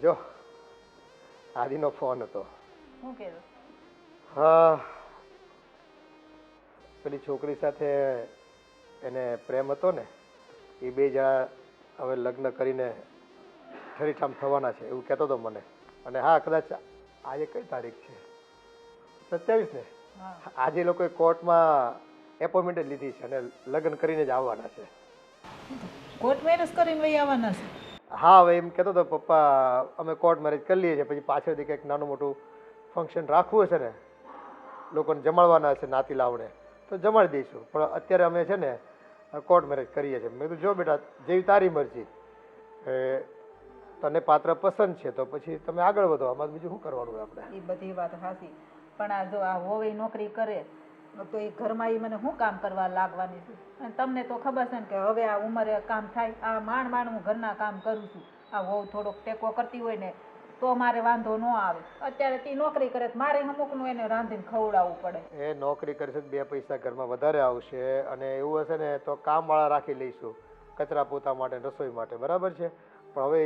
જો આદિનો ફોન હતો. શું કહેતો? હા, પેલી છોકરી સાથે એને પ્રેમ હતો ને, એ બે જણા હવે લગ્ન કરીને ઠરીઠામ થવાના છે એવું કહેતો હતો મને. અને હા, કદાચ આજે કઈ તારીખ છે? 27 ને? હા. આજે લોકોએ કોર્ટમાં એપોઇન્ટમેન્ટ લીધી છે અને લગ્ન કરીને જ આવવાના છે. કોર્ટ મેરેજ કરીને વહી આવવાના છે? હા, હવે એમ કહેતો હતો પપ્પા અમે કોર્ટ મેરેજ કરી લઈએ છીએ, પછી પાછળથી કંઈક નાનું મોટું ફંક્શન રાખવું હશે ને, લોકોને જમાડવાના હશે નાતી લાવને, તો જમાડી દઈશું, પણ અત્યારે અમે છે ને કોર્ટ મેરેજ કરીએ છીએ. મેં કીધું જો બેટા, જેવી તારી મરજી, તને પાત્ર પસંદ છે તો પછી તમે આગળ વધો, આમાં બીજું શું કરવાનું આપણે. એ બધી વાત સાચી, પણ આ જો આ હોવે નોકરી કરે તો એ ઘરમાં એ મને શું કામ કરવા લાગવાની છે? અને તમને તો ખબર છે ને કે હવે આ ઉંમરે કામ થાય, આ માંડ હું ઘરના કામ કરું છું. આ હોવ થોડોક ટેકો કરતી હોય ને તો મારે વાંધો ન આવે. અત્યારે તે નોકરી કરે તો મારે અમુકનું એને રાંધીને ખવડાવવું પડે. એ નોકરી કરશે તો બે પૈસા ઘરમાં વધારે આવશે, અને એવું હશે ને તો કામવાળા રાખી લઈશું કચરા પોતા માટે, રસોઈ માટે, બરાબર છે? પણ હવે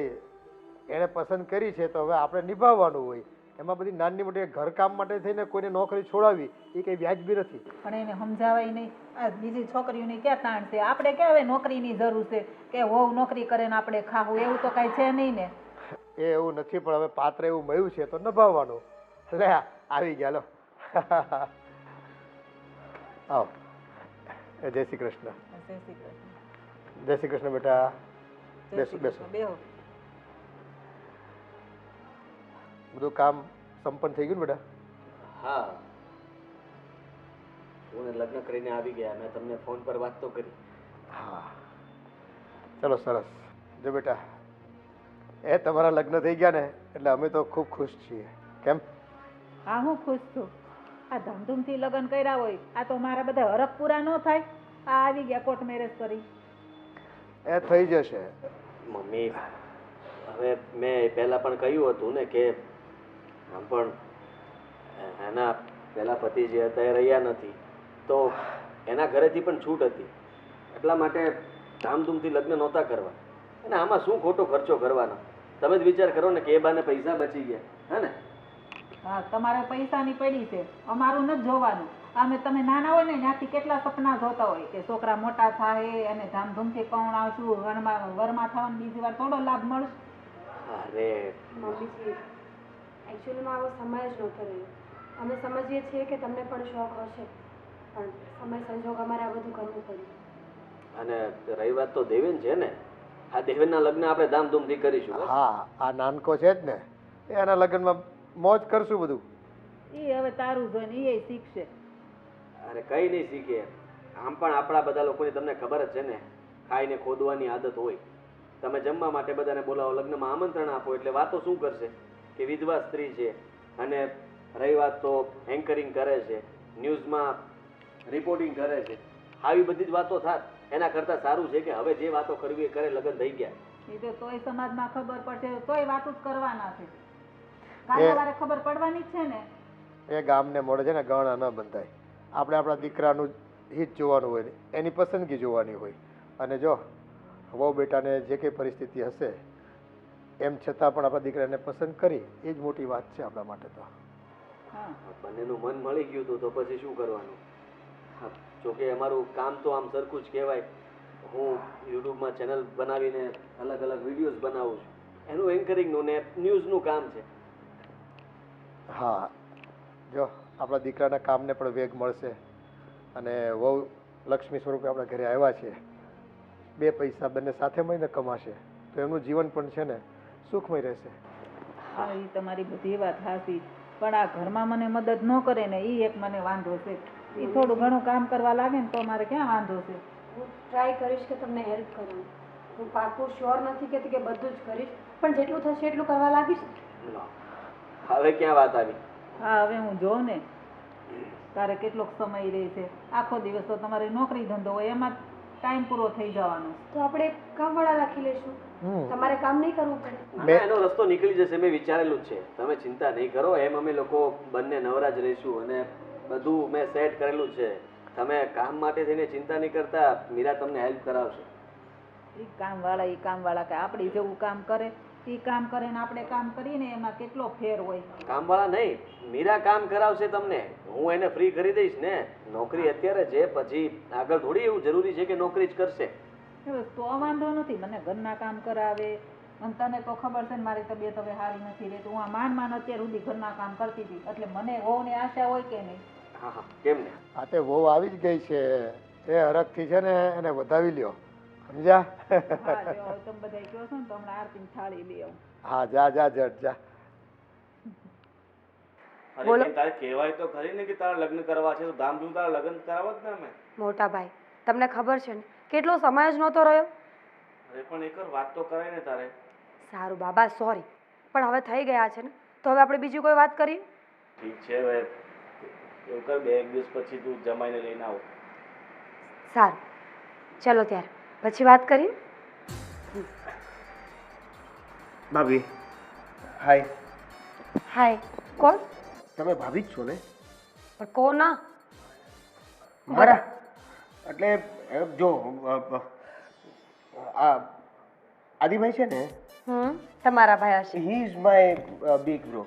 એણે પસંદ કરી છે તો હવે આપણે નિભાવવાનું હોય. એમાં બધી નાની મોટી ઘરકામ માટે થઈને કોઈને નોકરી છોડાવી એ કંઈ વ્યાજબી નથી. પણ એને સમજાવાય નહીં. આ બીજી છોકરીઓની ક્યાં તાણ છે? આપણે ક્યાં હવે નોકરીની જરૂર છે કે હોવ નોકરી કરે ને આપણે ખાવું? એવું તો કાંઈ છે નહીં ને. એ એવું નથી, પણ હવે પાત્ર એવું મળ્યું છે તો નિભાવવાનું. લે આવી ગયા, લો. આવો. જય શ્રી કૃષ્ણ. જય શ્રી કૃષ્ણ. જય શ્રી કૃષ્ણ બેટા. જય બેસો શ્રી બેસો. કૃષ્ણ. બેહો. બધું કામ સંપન્ન થઈ ગયું ને બેટા? હા, હું લગ્ન કરીને આવી ગયા. મેં તમને ફોન પર વાત તો કરી. હા, ચલો સરસ. જો બેટા, એ તમારા લગ્ન થઈ ગયા ને એટલે અમે તો ખૂબ ખુશ છીએ. કેમ? હા, હું ખુશ છું. આ ધામધૂમથી લગ્ન કર્યા હોય, આ તો મારા બધા હરખ પૂરા ન થાય. આ આવી ગયા કોર્ટ મેરેજ કરી. એ થઈ જશે. મમ્મી, હવે મેં પહેલાં પણ કહ્યું હતું ને કે આમ પણ એના પહેલા પતિ જે હતા એ રહ્યા નથી, તો એના ઘરેથી પણ છૂટ હતી. એટલા માટે ધામધૂમથી લગ્ન નહોતા કરવા. અને આમાં શું ખોટો ખર્ચો કરવાનો? તમે જ વિચાર કરો ને કે એ બાને પૈસા બચી ગયા, હે ને? હા, તમારે પૈસાની પડી છે, અમારું નથી જોવાનું. અમે તમે નાના હોય ને ત્યાંથી કેટલા સપના જોતા હોય કે છોકરા મોટા થાય અને ધામધૂમથી પરણાવશું, વરમાં થવાનો બીજી વાર થોડો લાભ મળશે. અરે મમ્મીજી, એકચ્યુઅલીમાં આવો સમય જ નહોતો રહ્યો. અમે સમજીએ છીએ કે તમને પણ શોખ હશે, પણ સમય સંજોગ અમારે આ બધું કરવું પડ્યું. અને રહી વાત તો દેવેન છે ને, આ દેવેનના લગ્ન આપણે ધામધૂમથી કરીશું. બસ. હા, આ નાનકો છે જ ને, એના લગ્નમાં મોજ કરશું બધું. એ હવે તારું જોઈને એ શીખશે. અરે કઈ નહીં શીખે. આમ પણ આપણા બધા લોકોની તમને ખબર જ છે ને, ખાઈને ખોદવાની આદત હોય. તમે જમવા માટે બધાને બોલાવો, લગ્નમાં આમંત્રણ આપો, એટલે વાતો શું કરશે કે વિધવા સ્ત્રી છે અને રહી વાત તો એન્કરિંગ કરે છે, ન્યૂઝમાં રિપોર્ટિંગ કરે છે, આવી બધી જ વાતો થાત. એના કરતાં સારું છે કે હવે જે વાતો કરવી એ કરે, લગ્ન થઈ ગયા. એ તો તોય સમાજમાં ખબર પડશે, તોય વાતું જ કરવાના છે. કાલે વારે ખબર પડવાની જ છે ને. એ ગામને મોડે છે ને ગણા ન બંધાય. આપણે આપણા દીકરાનું હિત જોવાનું હોય, એની પસંદગી જોવાની હોય. અને જો વહુ બેટાને જે કંઈ પરિસ્થિતિ હશે, એમ છતાં પણ આપણા દીકરાને પસંદ કરી, એ જ મોટી વાત છે આપણા માટે તો. હા, બંનેનું મન મળી ગયું હતું તો પછી શું કરવાનું? હા, જોકે અમારું કામ તો આમ સરખું જ કહેવાય. હું યુટ્યુબમાં ચેનલ બનાવીને અલગ અલગ વિડીયોઝ બનાવું છું. એનું એન્કરિંગનું ને ન્યૂઝનું કામ છે. હા, જો આપણા દીકરાના કામને પણ વેગ મળશે, અને વહુ લક્ષ્મી સ્વરૂપે આપણા ઘરે આવ્યા છે, બે પૈસા બંને સાથે મળીને કમાશે તો એમનું જીવન પણ છે ને સુખમય રહેશે. હા, એ તમારી બધી વાત સાચી, પણ આ ઘરમાં મને મદદ ન કરે ને એ એક મને વાંધો છે. એ થોડું ઘણું કામ કરવા લાગે ને તો મારે ક્યાં વાંધો છે. હું ટ્રાય કરીશ કે તમને હેલ્પ કરું. હું પાકું શ્યોર નથી કહેતી કે બધું જ કરીશ, પણ જેટલું થશે એટલું કરવા લાગીશ. હવે ક્યાં વાત આવી? હા, હવે હું જોઉં ને તારે કેટલોક સમય રહે છે. આખો દિવસ તો તમારે નોકરી ધંધો હોય, એમાં ટાઈમ પૂરો થઈ જવાનો. તો આપણે કામવાળા રાખી લઈશું, તમારે કામ નહીં કરવું પડે. ના, એનો રસ્તો નીકળી જશે. મેં વિચારેલું જ છે. તમે ચિંતા નહીં કરો. એમ અમે લોકો બંને નવરા જ રહીશું અને બધું મેં સેટ કરેલું છે. તમે કામ માટે થઈને ચિંતા નહીં કરતા. મીરા તમને હેલ્પ કરાવશે. એ કામવાળા કે આપણી જેવું કામ કરે એ કામ કરે ને આપણે કામ કરીએ ને એમાં કેટલો ફેર હોય. કામવાળા નહીં, મીરા કામ કરાવશે તમને. હું એને ફ્રી કરી દઈશ ને. નોકરી અત્યારે છે, પછી આગળ થોડી એવું જરૂરી છે કે નોકરી જ કરશે. તો વાંધો નથી, મને ઘરના કામ કરાવે. અને તને તો ખબર છે ને મારી તબિયત હવે સારી નથી રહેતી. હું આ માંડ અત્યાર સુધી ઘરના કામ કરતી હતી, એટલે મને વહુની આશા હોય કે નહીં. હા હા, કેમ ને. આ તે વહુ આવી જ ગઈ છે, એ હરખથી છે ને એને વધાવી લ્યો, સમજ્યા? હા જો હવે તમે બધા કહો છો ને તો હમણાં આરતીની થાળી લઈ આવું. હા, જા જા જટ જા. અરે બેન, તારે કહેવાય તો ખરી ને કે તારા લગ્ન કરવા છે, તો ધામધૂમ તારા લગ્ન કરાવવા જ ને અમે. મોટા ભાઈ, તમને ખબર છે ને કેટલો સમય જ નહોતો રહ્યો. અરે પણ એક વાર વાત તો કરાય ને તારે. સારું બાબા, સોરી, પણ હવે થઈ ગયા છે ને, તો હવે આપણે બીજી કોઈ વાત કરીએ. ઠીક છે, હવે એવું કર, 2 દિવસ પછી તું જમાઈને લઈને આવ. સારું, ચલો ત્યારે પછી વાત કરીએ. ભાભી, હાય. હાય. કોણ? તમે ભાભી જ છો ને? પણ કોણ? મારા એટલે જો આ આદિભાઈ છે ને, તમારા ભાઈ હશે. He is my big bro.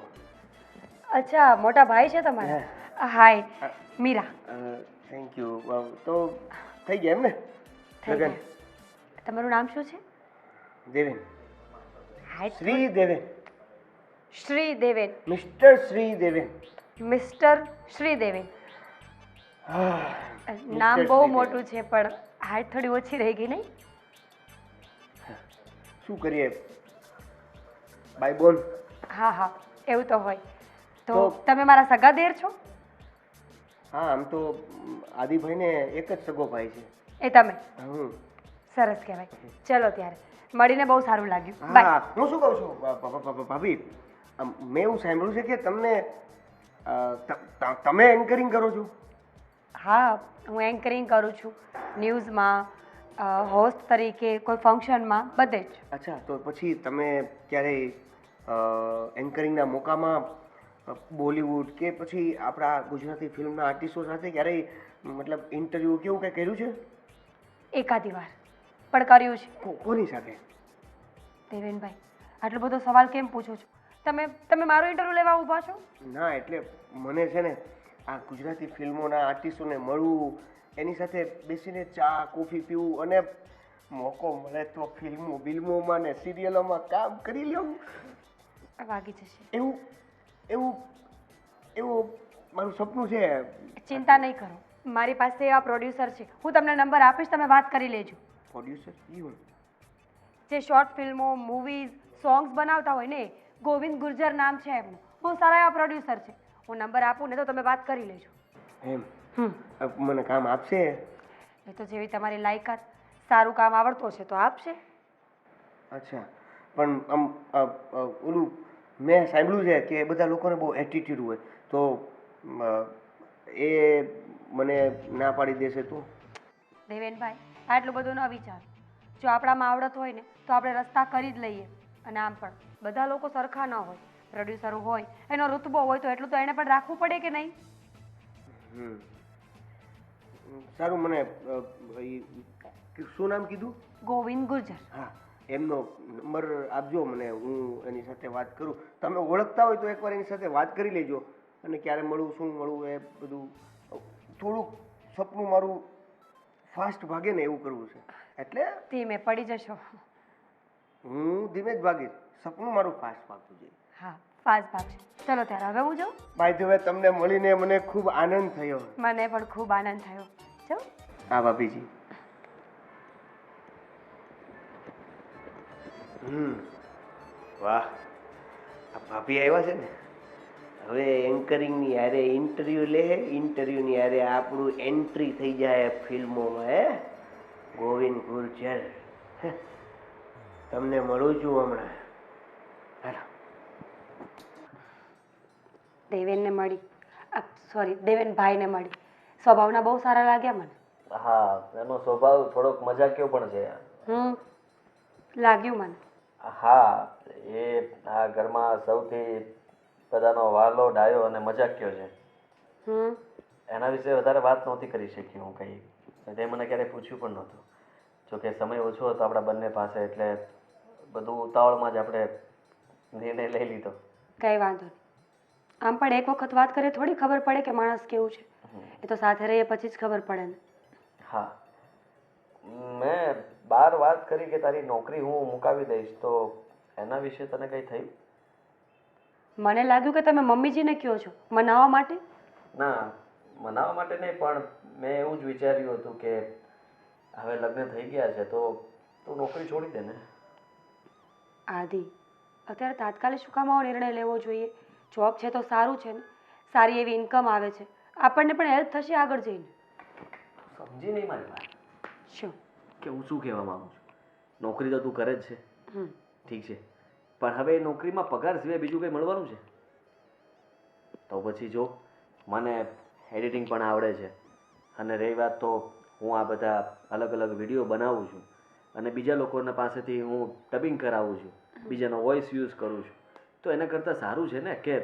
અચ્છા, મોટા ભાઈ છે તમારા. હાય, મીરા. Thank you. તો થઈ ગયા એમ ને થઈ લગન? ગયા. તમારું નામ શું છે? દેવેન. હાય. શ્રી દેવેન. શ્રી દેવેન. મિસ્ટર શ્રી દેવેન. મિસ્ટર શ્રી દેવેન. નામ બહુ મોટું છે, પણ હાઈટ થોડી ઓછી રહી ગઈ નહીં? શું કરીએ, બાય બોન. હા હા, એવું તો હોય. તો તમે મારા સગા દેર છો? હા, આમ તો આદિભાઈને એક જ સગો ભાઈ છે. એ તમે? હમ. સરસ કહેવાય. ચલો ત્યારે, મળીને બહુ સારું લાગ્યું. હા, બાય. હું શું કહું છું ભાભી, મેં એવું સાંભળ્યું છે કે તમને તમે એન્કરિંગ કરો છો? હા, હું એન્કરિંગ કરું છું, ન્યૂઝમાં, હોસ્ટ તરીકે, કોઈ ફંક્શનમાં, બધે જ. અચ્છા, તો પછી તમે ક્યારેય એન્કરિંગના મોકામાં બોલિવૂડ કે પછી આપણા ગુજરાતી ફિલ્મના આર્ટિસ્ટો સાથે ક્યારેય મતલબ ઇન્ટરવ્યૂ કેવું કંઈ કર્યું છે? એકાદી વાર પણ કર્યું છે. કોની સાથે? દેવેનભાઈ, આટલો બધો સવાલ કેમ પૂછો છો? તમે મારો ઇન્ટરવ્યૂ લેવા ઊભા છો? ના, એટલે મને છે ને આ ગુજરાતી ફિલ્મોના આર્ટિસ્ટોને મળવું, એની સાથે બેસીને ચા કોફી પીવું, અને મોકો મળે તો ફિલ્મોમાં ને સિરિયલોમાં કામ કરી લેવું. વાગી જશે. એવું એવું એવું મારું સપનું છે. ચિંતા નહીં કરો, મારી પાસે એવા પ્રોડ્યુસર છે, હું તમને નંબર આપીશ, તમે વાત કરી લેજો. પ્રોડ્યુસર કયું? જે શોર્ટ ફિલ્મો, મૂવીઝ, સોંગ્સ બનાવતા હોય ને, ગોવિંદ ગુર્જર નામ છે એમનું. બહુ સારા એવા પ્રોડ્યુસર છે. હું નંબર આપું ને તો તમે વાત કરી લેજો. એમ? મને કામ આપશે? એ તો જેવી તમારી લાયકાત. સારું કામ આવડતું હશે તો આપશે. અચ્છા, પણ ઓલું મેં સાંભળ્યું છે કે બધા લોકોને બહુ એટીટ્યુડ હોય, તો એ મને ના પાડી દેશે તો? દેવેનભાઈ, આટલું બધું ન વિચાર. જો આપણામાં આવડત હોય ને તો આપણે રસ્તા કરી જ લઈએ. અને આમ પણ બધા લોકો સરખા ન હોય. પ્રોડ્યુસર હોય, એનો રુતબો હોય, તો એટલું તો એને પણ રાખવું પડે કે નહીં? સારું, મને શું નામ કીધું? ગોવિંદ ગુર્જર. હા, એમનો નંબર આપજો મને, હું એની સાથે વાત કરું. તમે ઓળખતા હોય તો એકવાર એની સાથે વાત કરી લેજો, અને ક્યારે મળવું, શું મળવું, એ બધું. થોડુંક સપનું મારું ફાસ્ટ ભાગે ને એવું કરવું છે, એટલે ધીમે પડી જશો. હું ધીમે જ ભાગીશ, સપનું મારું ફાસ્ટ ભાગતું જોઈએ. હા, ફાસ્ટ ભાગશે. ચલો ત્યારે હવે હું જાઉં. બાય ધ વે, તમને મળીને મને ખૂબ આનંદ થયો. મને પણ ખૂબ આનંદ થયો. જાઉં? હા ભાભીજી. વાહ, આ ભાભી આવ્યા છે ને, હવે એન્કરિંગની યારે ઇન્ટરવ્યુ લે, ઇન્ટરવ્યુની યારે આપણું એન્ટ્રી થઈ જાય ફિલ્મોમાં. ગોવિંદ ગુર્જર, તમને મળું છું હમણાં. હાલો. દેવેનને મળી, સોરી, દેવેનભાઈને મળી. સ્વભાવના બહુ સારા લાગ્યા મને. હા, એનો સ્વભાવ થોડોક મજાકિયો પણ છે. લાગ્યું મને. હા, એ આ ઘરમાં સૌથી બધાનો વાલો, ડાયો અને મજાકિયો છે. એના વિશે વધારે વાત નહોતી કરી શકી હું કંઈ. તે મને ક્યારેય પૂછ્યું પણ નહોતું. જોકે સમય ઓછો હતો આપણા બંને પાસે, એટલે બધું ઉતાવળમાં જ આપણે નિર્ણય લઈ લીધો. કંઈ વાંધો નહીં. આમ પણ એક વખત વાત કરીએ થોડી ખબર પડે કે માણસ કેવું છે. એ તો સાથે રહીએ પછી જ ખબર પડે ને. હા, મેં બાર વાત કરી કે તારી નોકરી હું મુકાવી દઈશ, તો એના વિશે તને કંઈ થયું? મને લાગ્યું કે તમે મમ્મીજીને કહો છો મનાવવા માટે. ના, મનાવવા માટે નહીં, પણ મેં એવું જ વિચાર્યું હતું કે હવે લગ્ન થઈ ગયા છે તો તું નોકરી છોડી દે ને. આદિ, અત્યારે તાત્કાલિક શું કામ આવો નિર્ણય લેવો જોઈએ? જોબ છે તો સારું છે ને, સારી એવી ઇન્કમ આવે છે, આપણને પણ હેલ્પ થશે આગળ જઈને. સમજી નહીં મારી વાત શું કે હું શું કહેવા માંગુ છું. નોકરી તો તું કરે જ છે, હમ ઠીક છે, પણ હવે એ નોકરીમાં પગાર સિવાય બીજું કંઈ મળવાનું છે? તો પછી જો મને એડિટિંગ પણ આવડે છે, અને રહી વાત તો હું આ બધા અલગ અલગ વિડીયો બનાવું છું અને બીજા લોકોના પાસેથી હું ડબિંગ કરાવું છું, બીજાનો વોઇસ યુઝ કરું છું, તો એના કરતાં સારું છે ને કે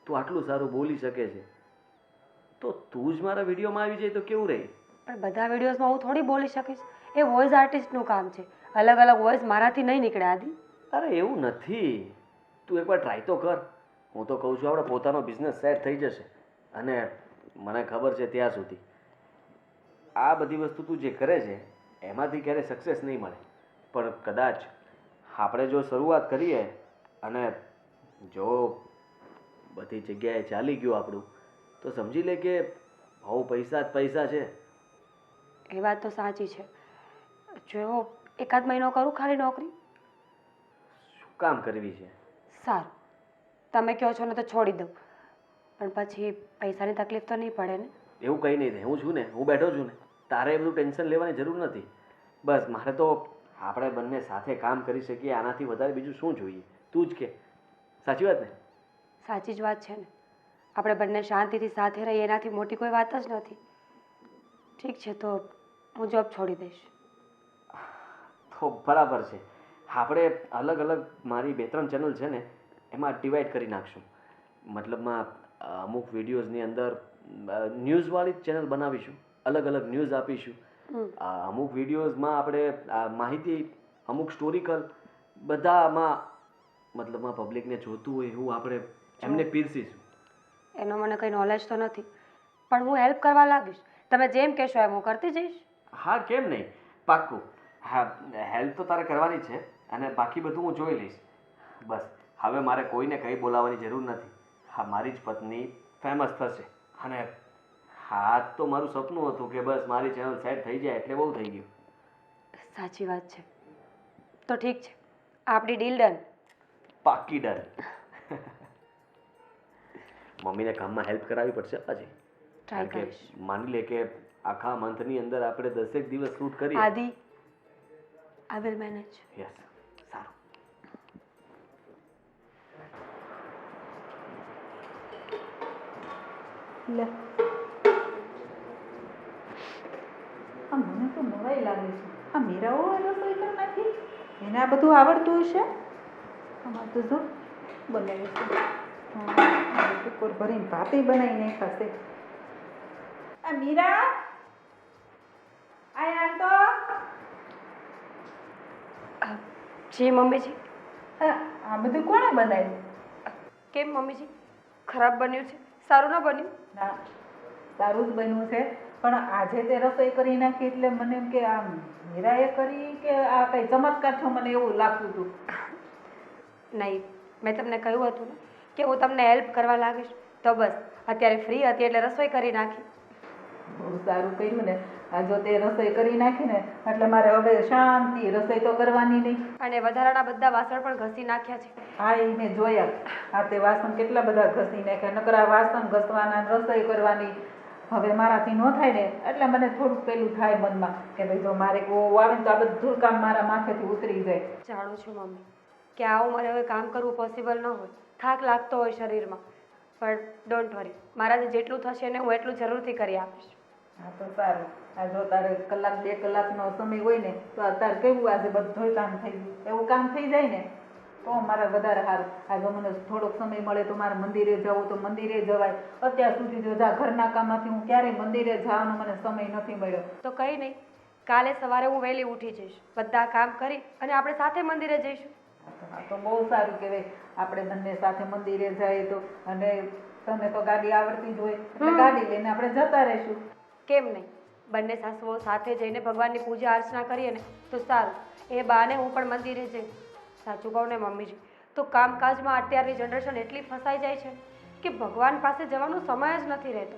તું આટલું સારું બોલી શકે છે તો તું જ મારા વિડીયોમાં આવી જાય તો કેવું રહે? પણ બધા વિડીયોઝમાં હું થોડી બોલી શકીશ. એ વોઇસ આર્ટિસ્ટનું કામ છે. અલગ અલગ વોઇસ મારાથી નહીં નીકળે આદિ. અરે એવું નથી, તું એકવાર ટ્રાય તો કર. હું તો કહું છું આપણે પોતાનો બિઝનેસ સેટ થઈ જશે, અને મને ખબર છે ત્યાં સુધી આ બધી વસ્તુ તું જે કરે છે એમાંથી ક્યારેય સક્સેસ નહીં મળે, પણ કદાચ આપણે જો શરૂઆત કરીએ અને જો બધી જગ્યાએ ચાલી ગયું આપણું, તો સમજી લે કે બહુ પૈસા જ પૈસા છે. એ વાત તો સાચી છે. જો એકાદ મહિનો કરું ખાલી નોકરી. શું કામ કરવી છે? સારું, તમે કહો છો ને તો છોડી દઉં, પણ પછી પૈસાની તકલીફ તો નહીં પડે ને? એવું કંઈ નહીં થાય, હું છું ને, હું બેઠો છું ને, તારે એ બધું ટેન્શન લેવાની જરૂર નથી. બસ મારે તો આપણે બંને સાથે કામ કરી શકીએ, આનાથી વધારે બીજું શું જોઈએ? તું જ કે. સાચી વાત ને? સાચી જ વાત છે ને. આપણે બંને શાંતિથી સાથે રહીએ એનાથી મોટી કોઈ વાત જ નથી. ઠીક છે, તો હું જોબ છોડી દઈશ. તો બરાબર છે, આપણે અલગ અલગ મારી 2-3 ચેનલ છે ને એમાં ડિવાઈડ કરી નાખશું. મતલબમાં અમુક વિડીયોઝની અંદર ન્યૂઝવાળી જ ચેનલ બનાવીશું, અલગ અલગ ન્યૂઝ આપીશું. અમુક વિડીયોઝમાં આપણે માહિતી, અમુક સ્ટોરિકલ, બધામાં મતલબમાં પબ્લિકને જોતું હોય એવું આપણે એમને પીરસીશું. એનો મને કંઈ નોલેજ તો નથી, પણ હું હેલ્પ કરવા લાગીશ. તમે જેમ કહેશો એમ હું કરતી જઈશ. હા, કેમ નહીં, પાક્કું. હા, હેલ્પ તો તારે કરવાની જ છે, અને બાકી બધું હું જોઈ લઈશ. બસ હવે મારે કોઈને કંઈ બોલાવવાની જરૂર નથી. હા, મારી જ પત્ની ફેમસ થશે, અને હા તો મારું સપનું હતું કે બસ મારી ચેનલ સેટ થઈ જાય એટલે બહુ થઈ ગયું. સાચી વાત છે. તો ઠીક છે, આપણી ડીલ ડન. પાક્કી ડર. મમ્મીને કામમાં હેલ્પ કરાવવી પડશે પછી. ટ્રાય કારણ કે કરીશ. માની લે કે આખા મંથની અંદર આપણે 10 દિવસ શૂટ કરીએ. આદિ, આઈ વિલ મેનેજ. યસ, સારું. લે આ મને તો નવાઈ લાગે છે. આ મીરાઓ રસોઈ કરી નાખી, એને આ બધું આવડતું હશે. આમાં તો જો બનાવ્યું છે. કુકર ભરીને ભાતે બનાવીને ખાશે. આ મીરા આય આમ તો. જી મમ્મીજી. આ બધું કોણે બનાવ્યું? કેમ મમ્મીજી, ખરાબ બન્યું છે? સારું ના બન્યું? ના, સારું જ બન્યું છે, પણ આજે તે રસોઈ કરી નાખી એટલે મને એમ કે આ મીરાએ કરી કે આ કઈ ચમત્કાર છો, મને એવું લાગતું હતું. નહીં, મેં તમને કહ્યું હતું ને કે હું તમને હેલ્પ કરવા લાગીશ, તો બસ અત્યારે ફ્રી હતી એટલે રસોઈ કરી નાખી. બહુ સારું કર્યું ને. આ જો તે રસોઈ કરી નાખી ને એટલે મારે હવે શાંતિ, રસોઈ તો કરવાની નહીં. અને વધારાના બધા વાસણ પણ ઘસી નાખ્યા છે. હા, એ મેં જોયા. આ તે વાસણ કેટલા બધા ઘસી નાખ્યા, નકરા વાસણ ઘસવાના, રસોઈ કરવાની. હવે મારાથી ન થાય ને એટલે મને થોડુંક પેલું થાય મનમાં કે ભાઈ જો મારે કોવું આવે ને તો આ બધું કામ મારા માથેથી ઉતરી જાય. જાણું છું મમ્મી કે આવું મારે હવે કામ કરવું પોસિબલ ન હોય, થાક લાગતો હોય શરીરમાં, પણ ડોન્ટ વરી, મારાથી જેટલું થશે ને હું એટલું જરૂરથી કરી આપીશ. હા તો સારું. આ જો તારે 1-2 કલાકનો સમય હોય ને તો તારે કેવું આજે બધું કામ થઈ ગયું એવું કામ થઈ જાય ને તો મારે વધારે સારું. આ જો મને થોડોક સમય મળે તો મારે મંદિરે જવું તો મંદિરે જવાય. અત્યાર સુધી જો ઘરના કામમાંથી હું ક્યારેય મંદિરે જવાનો મને સમય નથી મળ્યો. તો કંઈ નહીં, કાલે સવારે હું વહેલી ઉઠી જઈશ, બધા કામ કરી અને આપણે સાથે મંદિરે જઈશું. હા તો હા તો બહુ સારું કહેવાય. આપણે બંને સાથે મંદિરે જઈએ તો, અને તને તો ગાડી આવડતી જ હોય એટલે ગાડી લઈને આપણે જતા રહીશું. કેમ નહીં? બંને સાસુઓ સાથે જઈને ભગવાનની પૂજા અર્ચના કરીએ ને તો સારું. એ બહાને હું પણ મંદિરે જઈ. સાચું કહું ને મમ્મીજી, તો કામકાજમાં અત્યારની જનરેશન એટલી ફસાઈ જાય છે કે ભગવાન પાસે જવાનો સમય જ નથી રહેતો.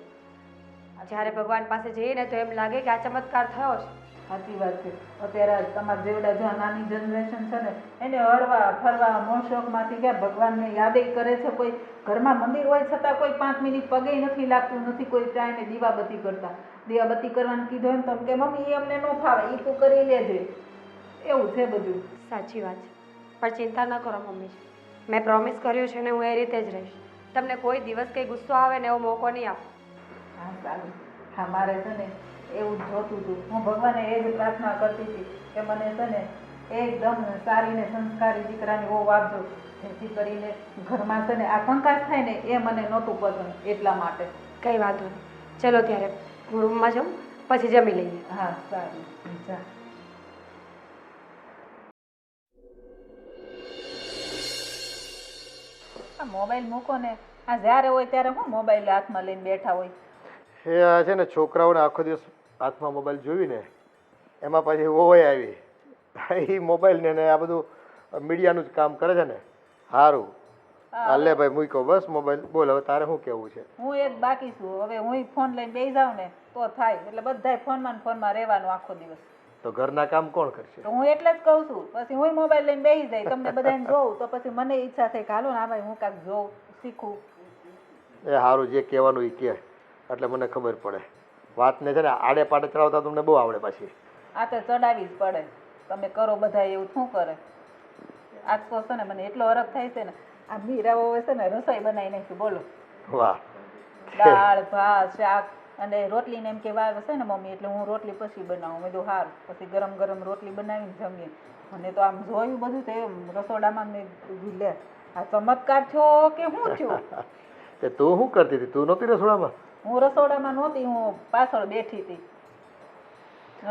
જ્યારે ભગવાન પાસે જઈએ ને તો એમ લાગે કે આ ચમત્કાર થયો છે. સાચી વાત છે. અત્યારે તમારા જેવડા જો નાની જનરેશન છે ને એને હરવા ફરવા મોશોખમાંથી ક્યાં ભગવાનને યાદ કરે છે. કોઈ ઘરમાં મંદિર હોય છતાં કોઈ 5 મિનિટ પગે નથી લાગતું, નથી કોઈ ટાઈમે દીવાબત્તી કરતા. દીવાબત્તી કરવાનું કીધું એમ તો કે મમ્મી એ અમને ન ફાવે, એ તું કરી લેજે. એવું છે બધું. સાચી વાત છે. પણ ચિંતા ન કરો મમ્મીજી, મેં પ્રોમિસ કર્યું છે ને હું એ રીતે જ રહીશ. તમને કોઈ દિવસ કંઈ ગુસ્સો આવે ને એવો મોકો નહીં આપો. હા સારું. હા મારે છે ને એવું જ જોતું હતું. હું ભગવાને એ જ પ્રાર્થના કરતી હતી કે મને છે ને એકદમ સારી ને સંસ્કારી દીકરાની વહુ આપજો, જેથી કરીને ઘરમાં છે ને આ કંકાસ થાય ને એ મને નહોતું પસંદ, એટલા માટે. કંઈ વાંધો નહીં. ચલો ત્યારે હું રૂમમાં જાઉં, પછી જમી લઈએ. હા સારું. જા. આ મોબાઈલ મૂકો ને. આ જ્યારે હોય ત્યારે હું મોબાઈલ હાથમાં લઈને બેઠા હોય. એ આ છે ને છોકરાઓને આખો દિવસ હાથમાં મોબાઈલ જોઈને એમાં પછી ઓય આવી એ મોબાઈલ ને આ બધું મીડિયાનું જ કામ કરે છે ને. સારું હાલે ભાઈ મૂક્યો બસ મોબાઈલ. બોલ હવે તારે શું કેવું છે? હું એક બાકી છું. હવે હું ફોન લઈને બેસી જાઉં ને તો થાય, એટલે બધાય ફોનમાં ને ફોનમાં રહેવાનું આખો દિવસ. તો ઘરના કામ કોણ કરશે? તો હું એટલે જ કહું છું. પછી હું મોબાઈલ લઈને બેસી જાય, તમને બધાને જોઉં તો પછી મને ઈચ્છા થાય કે હાલો ને આ ભાઈ હું કાંઈક જોઉં, શીખું. એ સારું, જે કહેવાનું એ કહે એટલે મને ખબર પડે. વાતને છે ને આડે પાડે ચડાવતા તમને બહુ આવડે પાછી. આ તો ચડાવી જ પડે. તમે કરો બધા એવું શું કરે? આજ તો છે ને મને એટલો હરખ થાય છે ને, આ મીરાઓ છે ને રસોઈ બનાવી નાખી. બોલો, વાહ. દાળ ભાત શાક અને રોટલી ને એમ કે વાર છે ને મમ્મી, એટલે હું રોટલી પછી બનાવું. મેં કીધું સારું. પછી ગરમ ગરમ રોટલી બનાવીને જમીએ. મને તો આમ જોયું બધું તો એમ રસોડામાં મેં કીધું લે આ ચમત્કાર થયો કે શું થયું. તે તું શું કરતી હતી? તું નહોતી રસોડામાં? હું રસોડામાં નહોતી, હું પાછળ બેઠી હતી.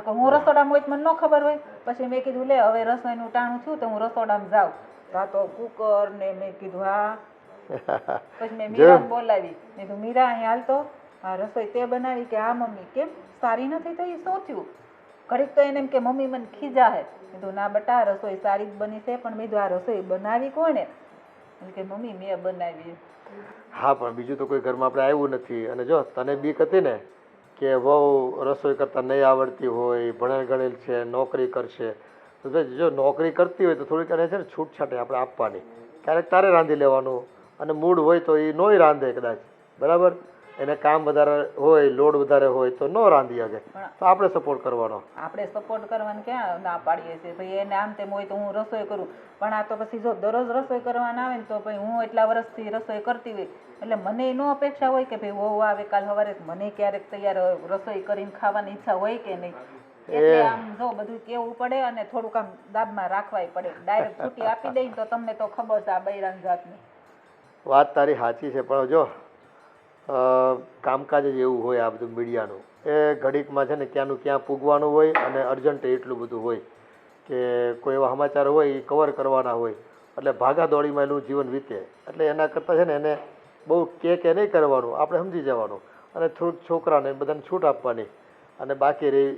હું રસોડામાં હોય તો મને ન ખબર હોય. પછી મેં કીધું લે હવે રસોઈનું ટાણું થયું તો હું રસોડામાં જાઉં. આ તો કુકર ને મેં કીધું હા. પછી મેં મીરાને બોલાવી. મેં કીધું મીરા અહીં હાલ તો, આ રસોઈ તે બનાવી કે હા મમ્મી. કેમ સારી નથી થઈ? શું થયું? ઘડીક તો એને એમ કે મમ્મી મને ખીજા હે. કીધું ના બટા રસોઈ સારી જ બની છે, પણ મેં કીધું આ રસોઈ બનાવી કોને? કે મમ્મી મેં બનાવી. હા પણ બીજું તો કોઈ ઘરમાં આપણે આવ્યું નથી. અને જો તને બીક હતી ને કે વહુ રસોઈ કરતા નહીં આવડતી હોય, ભણેલ ગણેલ છે, નોકરી કરશે, તો જો નોકરી કરતી હોય તો થોડીક એને છે ને છૂટછાટ આપણે આપવાની. ક્યારેક તારે રાંધી લેવાનું, અને મૂડ હોય તો એ નોય રાંધે કદાચ, બરાબર. એને કામ વધારે હોય, લોડ વધારે હોય તો ન રાંધી શકે, તો આપણે સપોર્ટ કરવાનો. આપણે સપોર્ટ કરવાનું ક્યાં ના પાડીએ છીએ? ભાઈ એને આમ તેમ હોય તો હું રસોઈ કરું, પણ આ તો પછી જો દરરોજ રસોઈ કરવાના આવે ને તો ભાઈ હું એટલા વર્ષથી રસોઈ કરતી હોય એટલે મને એનો અપેક્ષા હોય કે ભાઈ વહુ આવે કાલ સવારે મને ક્યારેક તૈયાર રસોઈ કરીને ખાવાની ઈચ્છા હોય કે નહીં. એટલે આમ જો બધું કેવું પડે અને થોડુંક આમ દાબમાં રાખવાય પડે. ડાયરેક્ટ છૂટી આપી દઈ તો તમને તો ખબર છે આ બૈરાન જાતની. વાત તારી સાચી છે, પણ જો કામકાજ જ એવું હોય આ બધું મીડિયાનું. એ ઘડીકમાં છે ને ક્યાંનું ક્યાં પૂગવાનું હોય, અને અર્જન્ટ એટલું બધું હોય કે કોઈ એવા સમાચાર હોય એ કવર કરવાના હોય, એટલે ભાગાદોડીમાં એનું જીવન વીતે. એટલે એના કરતાં છે ને એને બહુ કે નહીં કરવાનું, આપણે સમજી જવાનું, અને થોડુંક છોકરાને બધાને છૂટ આપવાની. અને બાકી રહી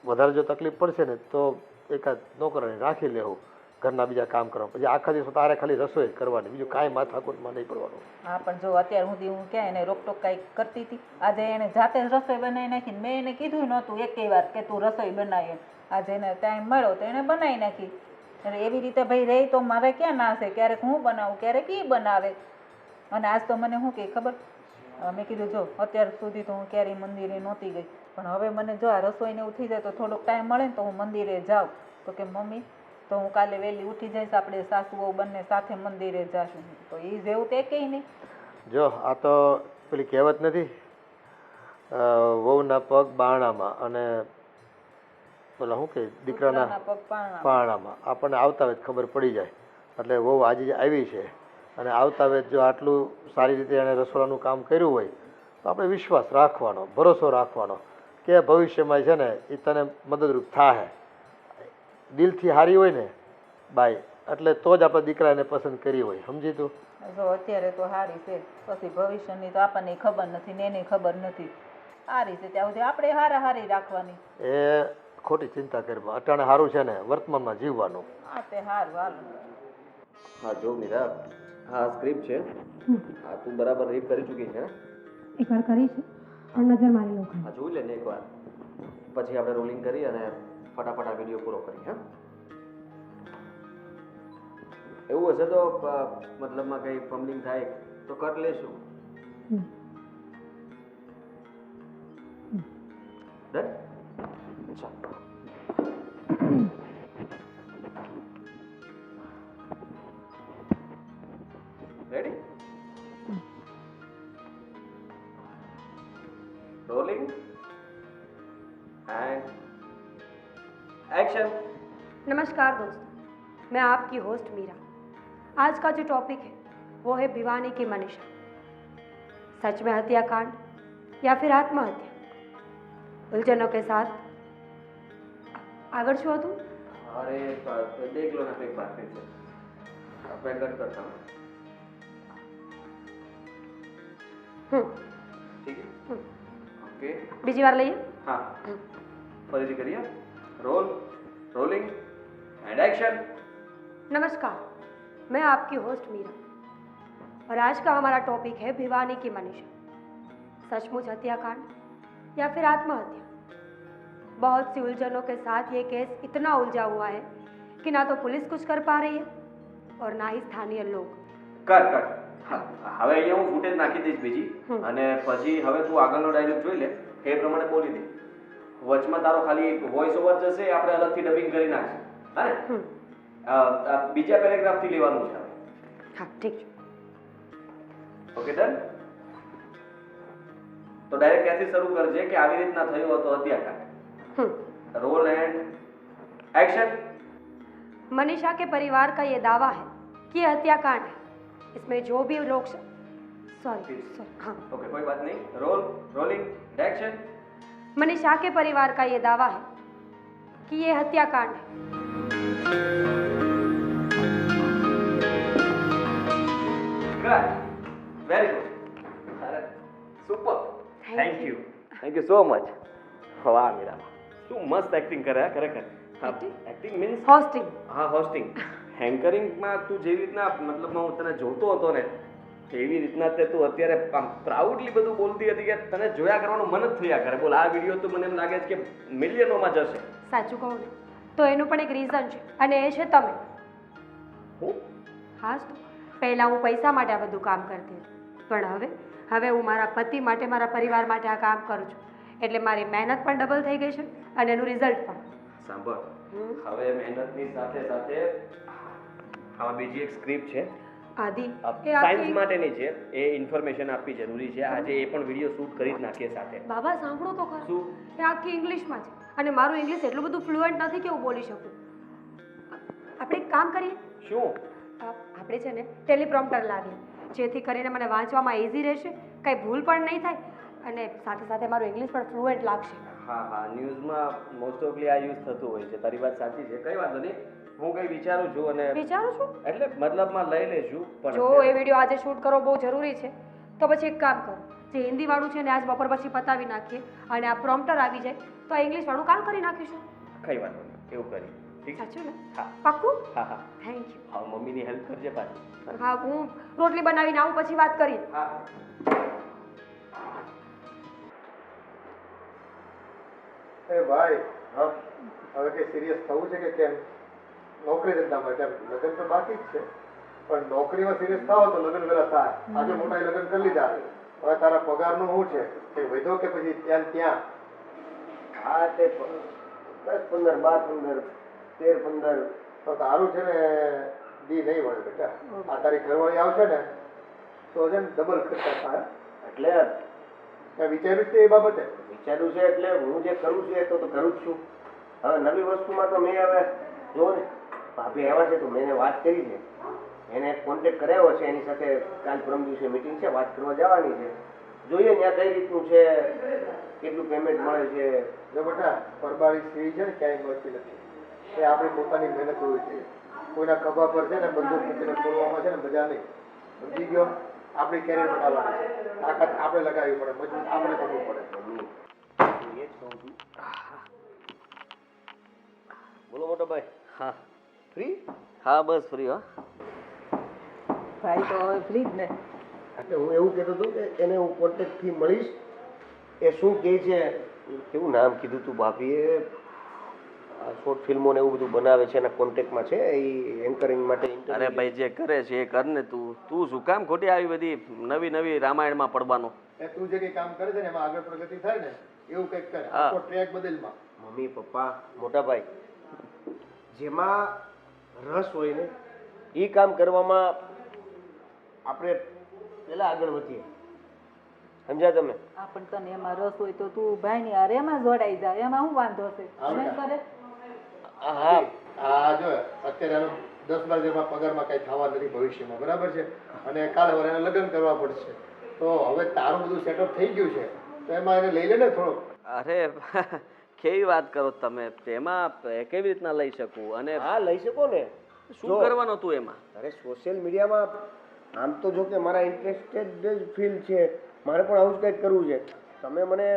વધારે જો તકલીફ પડશે ને તો એકાદ નોકરાને રાખી લેવું ઘરના બીજા કામ કરવા. પછી આખા દિવસ તારે ખાલી રસોઈ કરવાની, બીજું કાંઈ માથાકૂટમાં નહીં પડવાનું. હા પણ જો અત્યાર સુધી હું ક્યાં એને રોકટોક કાંઈ કરતી હતી? આજે એને જાતે જ રસોઈ બનાવી નાખીને મેં એને કીધું નહોતું એકેય વાર કે તું રસોઈ બનાવી. આજે એને ટાઈમ મળ્યો તો એને બનાવી નાખી. અને એવી રીતે ભાઈ રહી તો મારે ક્યાં ના છે? ક્યારેક હું બનાવું, ક્યારેક એ બનાવે. અને આજ તો મને શું કહે ખબર? મેં કીધું જો અત્યાર સુધી તો હું ક્યારેય મંદિરે નહોતી ગઈ, પણ હવે મને જો આ રસોઈને એવું થઈ જાય તો થોડોક ટાઈમ મળે ને તો હું મંદિરે જાઉં. તો કે મમ્મી તો હું કાલે વહેલી ઉઠી જઈશ, આપણે સાસુઓ બંને સાથે મંદિરે જાશું. તો એ જેવું તે કંઈ નહીં. જો આ તો પેલી કહેવત નથી, વહુના પગ બારણામાં અને પેલા શું કહે દીકરાના પગ પારણામાં. આપણને આવતા વેત ખબર પડી જાય. એટલે વહુ આજે જ આવી છે અને આવતા વેત જો આટલું સારી રીતે એણે રસોડાનું કામ કર્યું હોય તો આપણે વિશ્વાસ રાખવાનો, ભરોસો રાખવાનો કે ભવિષ્યમાં છે ને એ તને મદદરૂપ થાય. દિલથી સારી હોય ને બાઈ એટલે તો જ આપણા દીકરાને પસંદ કરી હોય, સમજી તું? જો અત્યારે તો સારી છે, પછી ભવિષ્યની તો આપણને ખબર નથી ને એની ખબર નથી. સારી છે ત્યાં સુધી આપણે હારી રાખવાની. એ ખોટી ચિંતા કરવા, અટાણે સારું છે ને વર્તમાનમાં જીવવાનું. હા તે સારું હાલ. હા જો મીરા, હા સ્ક્રિપ્ટ છે. હા તું બરાબર રીડ કરી ચૂકી છે ને? એકવાર કરી છે પણ નજર મારી લો હા જોઈ લે ને એકવાર, પછી આપણે રોલિંગ કરી અને ફટાફટ આ વિડીયો પૂરો કરીએ. હા એવું હશે તો મતલબમાં કંઈ ફમ્બલિંગ થાય તો કટ લેશું. ડન? ચાલો. રેડી? Rolling and action. नमस्कार दोस्तों, मैं आपकी होस्ट मीरा। आज का जो टॉपिक है वो है भिवानी की मनीषा। सच में हत्याकांड या फिर आत्महत्या? उलझनों के साथ આગળ શું હતું? अरे देख लो ना एक बार फिर से, मैं कट करता हूँ। ठीक है, ओके। બીજી વાર લઈએ? हाँ फरीदी करिए। Rolling and action. नमस्कार, मैं आपकी होस्ट मीरा और आज का हमारा टॉपिक है भिवानी की मनीषा। सचमुच हत्याकांड या फिर आत्महत्या? बहुत सी उलझनों के साथ ये केस इतना उलझा हुआ है कि ना तो पुलिस कुछ कर पा रही है और ना ही स्थानीय लोग। કટ હવે અહીંયા હું ફૂટેજ નાખી દઈશ બીજી, અને પછી હવે તું આગળનો ડાયલોગ જોઈ લે, એ પ્રમાણે બોલી દે. વચમાં તારો ખાલી વોઇસ ઓવર જશે, આપણે અલગથી ડબિંગ કરી નાખશું. હા ને? બીજા પેરેગ્રાફથી લેવાનું છે. हाँ ठीक है। Okay done? તો ડાયરેક્ટ ત્યાંથી શરૂ કરજે કે આવી રીતના થયું હતો હત્યાકાંડ. Role and action. मनीषा के परिवार का ये दावा है कि यह हत्याकांड है। इसमें जो भी लोग सॉरी हाँ ओके कोई बात नहीं। Rolling action. मनीषा के परिवार का ये दावा है कि ये हत्याकांड है। Very good, super, thank you so much. वाह मीरा, શું મસ્ત એક્ટિંગ કરે હા ખરેખર. Acting means hosting. હા હોસ્ટિંગ. એન્કરિંગમાં તું જેવી રીતના મતલબમાં હું તને જોતો હતો ને એવી રીતના તે તું અત્યારે આમ પ્રાઉડલી બધું બોલતી હતી કે તને જોયા કરવાનું મન જ થયા કરે. બોલ, આ વિડીયો તો મને એમ લાગે છે કે મિલિયનોમાં જશે. સાચું કહું ને તો એનું પણ એક રીઝન છે અને એ છે તમે. હું હા તો પહેલાં હું પૈસા માટે આ બધું કામ કરતી હતી, પણ હવે હું મારા પતિ માટે, મારા પરિવાર માટે આ કામ કરું છું. એટલે મારી મહેનત પણ ડબલ થઈ ગઈ છે અને એનું રિઝલ્ટ પણ. સાંભળ, હવે મહેનતની સાથે સાથે આમાં બીજી એક સ્ક્રિપ્ટ છે આદિ એ સાયન્સ આખી માટેની છે. એ ઇન્ફોર્મેશન આપવી જરૂરી છે. આજે એ પણ વિડીયો શૂટ કરી જ નાખીએ સાથે. બાબા સાંભળો તો ખરા, શું? એ આખી ઇંગ્લિશમાં છે અને મારું ઇંગ્લિશ એટલું બધું ફ્લુઅન્ટ નથી કે હું બોલી શકું. આપણે એક કામ કરીએ, શું? આપણે છે ને ટેલિપ્રોમ્પ્ટર લાવીએ, જેથી કરીને મને વાંચવામાં ઇઝી રહેશે, કંઈ ભૂલ પણ નહીં થાય અને સાથે સાથે મારું ઇંગ્લિશ પણ ફ્લુઅન્ટ લાગશે. હા ન્યૂઝમાં મોસ્ટ ઓફલી આ યુઝ થતું હોય છે. તારી વાત સાચી છે, કઈ વાંધો નહીં. હું કંઈ વિચારું છું અને વિચારું છું એટલે મતલબમાં લઈ લેશું. પણ જો એ વિડીયો આજે શૂટ કરવો બહુ જરૂરી છે તો પછી એક કામ કરો, જે હિન્દીવાળું છે ને આજ બપોર પછી પતાવી નાખીએ અને આ પ્રોમ્પ્ટર આવી જાય તો આ ઇંગ્લિશવાળું કામ કરી નાખીશું. કઈ વાંધો નહીં, એવું કરી. ઠીક છે? સાચું ને? હા પાક્કું? હા થેન્ક યુ. હા મમ્મીની હેલ્પ કરજે પાછી. હા, હું રોટલી બનાવીને આવું પછી વાત કરીએ. હા એ ભાઈ, હા હવે કે સિરિયસ થવું છે કે કેમ? નોકરી ધંધામાં કેમ? લગ્ન તો બાકી જ છે, પણ નોકરીમાં સિરિયસ થાવ તો લગ્ન વહેલા થાય. આજે મોટા લગ્ન કરી લીધા, હવે તારા પગારનું શું છે? કે વધ્યો કે પછી ત્યાં ત્યાં? હા તે 10, 15, 12, 15, 13, 15. તો તારું છે ને દી નહીં વળે બેટા. આ તારી ઘરવાળી આવશે ને તો છે ને ડબલ ખર્ચા થાય. એટલે મેં વિચાર્યું છે એ બાબતે. વિચાર્યું છે એટલે હું જે કરું છું એ તો કરું જ છું. હવે નવી વસ્તુમાં તો મેં હવે જો ને ભાભી આવ્યા છે તો મેં એને વાત કરી છે, એને કોન્ટેક્ટ કરાવ્યો છે, એની સાથે કાલ પરમ દિવસે મિટિંગ છે, વાત કરવા જવાની છે. જોઈએ ત્યાં કઈ રીતનું છે, કેટલું પેમેન્ટ મળે છે. જો બેટા, પરબારી સીડી છે ને ક્યાંય મળતી નથી. એ આપણી પોતાની મહેનત હોવી જોઈએ. કોઈના ખભા પર છે ને બંદૂક મૂકીને ખોલવામાં છે ને મજા નહીં. સમજી ગયો? આપણી કેરિયર બનાવવાની છે. તાકાત આપણે લગાવવી પડે, મજબૂત આપણે બનવું પડે. હું એ જ કહું છું. બોલો મોટો ભાઈ, હા ફ્રી? હા બસ ફ્રી હો. ભાઈ તો હવે ફ્રી જ ને. એટલે હું એવું કહેતો હતો કે એને હું કોન્ટેક્ટથી મળીશ. એ શું કહે છે, કેવું નામ કીધું તું ભાભીએ, શોર્ટ ફિલ્મો ને એવું બધું બનાવે છે, એના કોન્ટેક્ટમાં છે, એ એન્કરિંગ માટે interview અરે ભાઈ જે કરે છે એ કર ને તું શું કામ ખોટી આવી બધી નવી નવી રામાયણમાં પડવાનો. એ તું જે કંઈ કામ કરે છે ને એમાં આગળ પ્રગતિ થાય ને એવું કંઈક કરે. હા. આખો ટ્રેક બદલમાં. મમ્મી પપ્પા મોટા ભાઈ, જેમાં રસ હોય ને એ કામ કરવામાં આપણે પહેલા આગળ વધીએ. સમજ્યા તમે? આ પણ તને એમાં રસ હોય તો તું ભાઈની હારે એમાં જોડાઈ જા, એમાં શું વાંધો છે? એમ કરે. હા આ જો અત્યારે આનો 10-12 પગારમાં કઈ થવા નથી ભવિષ્યમાં, બરાબર છે? અને કાલે હવે એને લગ્ન કરવા પડશે, તો હવે તારું બધું સેટઅપ થઈ ગયું છે તો એમાં એને લઈ લે ને થોડોક. અરે કેવી વાત કરો તમે, તેમાં કેવી રીતના લઈ શકું? અને હા લઈ શકો ને. શું કરવાનું તું એમાં? અરે સોશિયલ મીડિયામાં આમ તો જો કે મારા ઇન્ટરેસ્ટેડ જ ફીલ્ડ છે, મારે પણ આવું જ કંઈક કરવું છે. તમે મને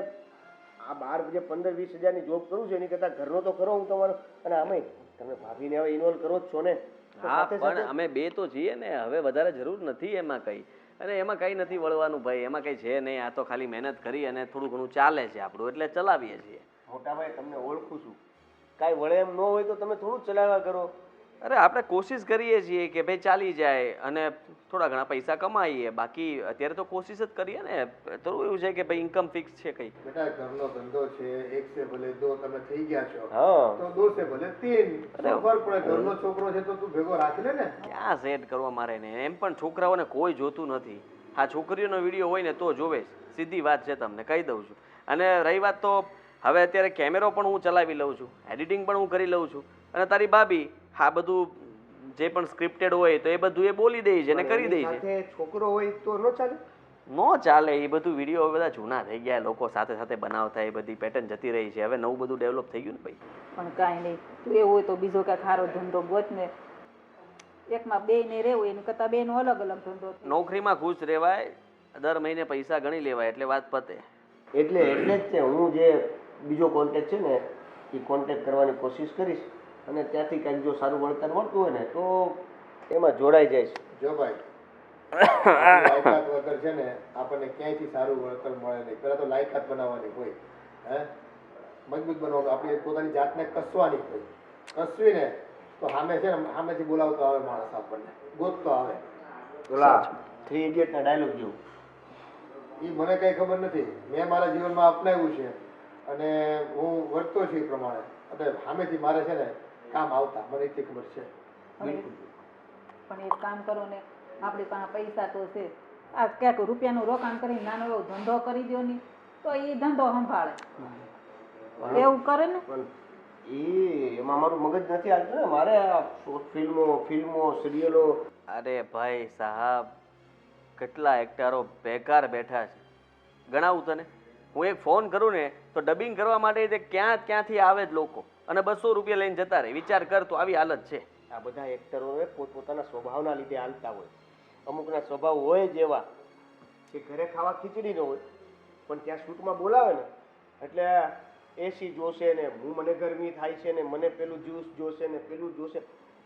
આ બહાર જે 15-20 હજારની જોબ કરું છું એની કરતાં ઘરનો તો કરો હું તમારો. અને આમેય તમે ભાભીને હવે ઇન્વોલ્વ કરો જ છો ને. તો હા સાથે પણ સાથે અમે બે તો છીએ ને, હવે વધારે જરૂર નથી એમાં કઈ. અને એમાં કઈ નથી વળવાનું ભાઈ, એમાં કઈ છે નહીં. આ તો ખાલી મહેનત કરી અને થોડું ઘણું ચાલે છે આપણું, એટલે ચલાવીએ છીએ. મોટા ભાઈ તમને ઓળખું છું, કાંઈ વળે એમ ન હોય તો તમે થોડું જ ચલાવ્યા કરો. અરે આપણે કોશિશ કરીએ છીએ કે ભાઈ ચાલી જાય અને થોડા ઘણા પૈસા કમાઈએ. બાકી અત્યારે તો કોશિશ જ કરીએ ને. થોડું એવું છે કે ભાઈ ઇન્કમ ફિક્સ છે કઈ. બેટા ઘરનો ધંધો છે, એક સે ભલે દો, તમે થઈ ગયા છો હા તો 2 સે ભલે 3. શું ફરક પડે? ઘરનો છોકરો છે તો તું ભેગો રાખી લે ને. ક્યાં સેટ કરવા મારે ને, એમ પણ છોકરાઓને કોઈ જોતું નથી. હા છોકરીઓનો વિડીયો હોય ને તો જોવે. સીધી વાત છે, તમને કહી દઉં છું. અને રહી વાત તો હવે અત્યારે કેમેરો પણ હું ચલાવી લઉં છું, એડિટિંગ પણ હું કરી લઉં છું. અને તારી ભાભી આ બધું જે પણ સ્ક્રિપ્ટેડ હોય તો એ બધું એ બોલી દે છે અને કરી દે છે. સાથે છોકરો હોય તો ન ચાલે? નો ચાલે એ બધું. વિડીયો બધા જૂના થઈ ગયા, લોકો સાથે સાથે બનાવતા, એ બધી પેટર્ન જતી રહી છે. હવે નવું બધું ડેવલપ થઈ ગયું ને ભાઈ. પણ કાંઈ નહીં, તું એવું હોય તો બીજો કાંઈક સારો ધંધો ગોત ને. એકમાં બેયને રહેવું એની કરતાં બેયનો અલગ અલગ ધંધો થાય. નોકરીમાં ખુશ રહેવાય, દર મહિને પૈસા ગણી લેવાય એટલે વાત પતે. એટલે જ તે હું જે બીજો કોન્ટેક્ટ છે ને એ કોન્ટેક્ટ કરવાની કોશિશ કરીશ. અને ત્યાંથી કંઈક જો સારું વળતર મળતું હોય ને તો એમાં જોડાઈ જઈશ. જો ભાઈ આપણી લાયકાત વગર છે ને આપણને ક્યાંયથી સારું વળતર મળે નહીં. પહેલા તો લાયકાત બનાવવાની હોય, હે મજબૂત બનવાનું. આપણી પોતાની જાતને કસવાની હોય. કસવી ને તો સામે છે ને સામેથી બોલાવતો આવે માણસ, આપણને ગોતતો આવે. ઓલા 3 ઇડિયટના ડાયલોગ જેવું. એ મને કઈ ખબર નથી, મેં મારા જીવનમાં અપનાવ્યું છે અને હું વર્તો છું એ પ્રમાણે. એટલે સામેથી મારે છે ને કામ આવતા, મને એટલી ખબર છે. પણ એક કામ કરો ને, આપણી પાસે પૈસા તો છે, આ ક્યાંક રૂપિયાનું રોકાણ કરીને નાનો એવો ધંધો કરી દો ને તો એ ધંધો સંભાળે. એવું કરે ને. પણ એમાં મારું મગજ નથી હાલતું ને. મારે આ શોર્ટ ફિલ્મો સિરિયલો. અરે ભાઈ સાહેબ, કેટલા એક્ટરો બેકાર બેઠા છે. ગણાવું તને? હું એક ફોન કરું ને તો ડબિંગ કરવા માટે તે ક્યાંથી આવે જ લોકો, અને 200 રૂપિયા લઈને જતા રહે. વિચાર કર તો આવી હાલત છે. આ બધા એક્ટરોએ પોતપોતાના સ્વભાવના લીધે હાલતા હોય. અમુકના સ્વભાવ હોય જ એવા કે ઘરે ખાવા ખીચડી ન હોય પણ ત્યાં શૂટમાં બોલાવે ને એટલે એસી જોશે ને મને ગરમી થાય છે ને મને પેલું જ્યુસ જોશે ને પેલું જોશે.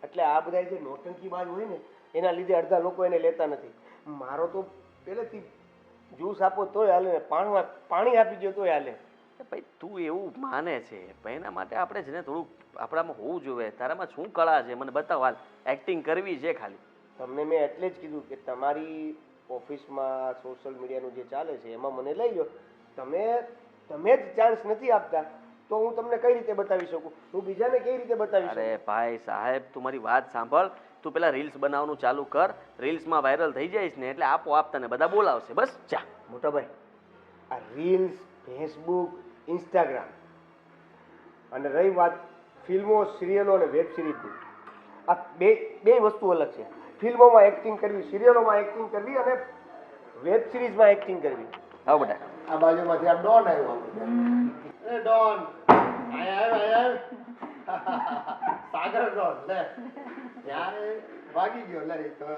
એટલે આ બધા જે નોટંકીબાજ હોય ને એના લીધે અડધા લોકો એને લેતા નથી. મારો તો પહેલેથી જ્યુસ આપો તોય હાલે ને પાણી આપી દો તોય હાલે. ભાઈ તું એવું માને છે, ભાઈ એના માટે આપણે છે ને થોડુંક આપણામાં હોવું જોઈએ. તારામાં શું કળા છે મને બતાવ. હાલ એક્ટિંગ કરવી છે ખાલી. તમને મેં એટલે જ કીધું કે તમારી ઓફિસમાં સોશિયલ મીડિયાનું જે ચાલે છે એમાં મને લઈ લો. તમે જ ચાન્સ નથી આપતા તો હું તમને કઈ રીતે બતાવી શકું? હું બીજાને કઈ રીતે બતાવી શકું? અરે ભાઈ સાહેબ, તું મારી વાત સાંભળ. તું પેલા રીલ્સ બનાવવાનું ચાલુ કર. રીલ્સમાં વાયરલ થઈ જઈશ ને એટલે આપોઆપ તને બધા બોલાવશે. બસ ચા. મોટા ભાઈ, આ રીલ્સ, ફેસબુક, ઇન્સ્ટાગ્રામ અને રહી વાત ફિલ્મો, સિરિયલો અને વેબ સિરીઝની, આ બે વસ્તુ અલગ છે. ફિલ્મોમાં એક્ટિંગ કરવી, સિરિયલોમાં એક્ટિંગ કરવી અને વેબ સિરીઝમાં એક્ટિંગ કરવી. આવો બેટા. આ બાજુમાંથી આ ડોન આવ્યો. એ ડોન આય આય આય. સાગર નો લે ત્યારે ભાગી ગયો લે એ તો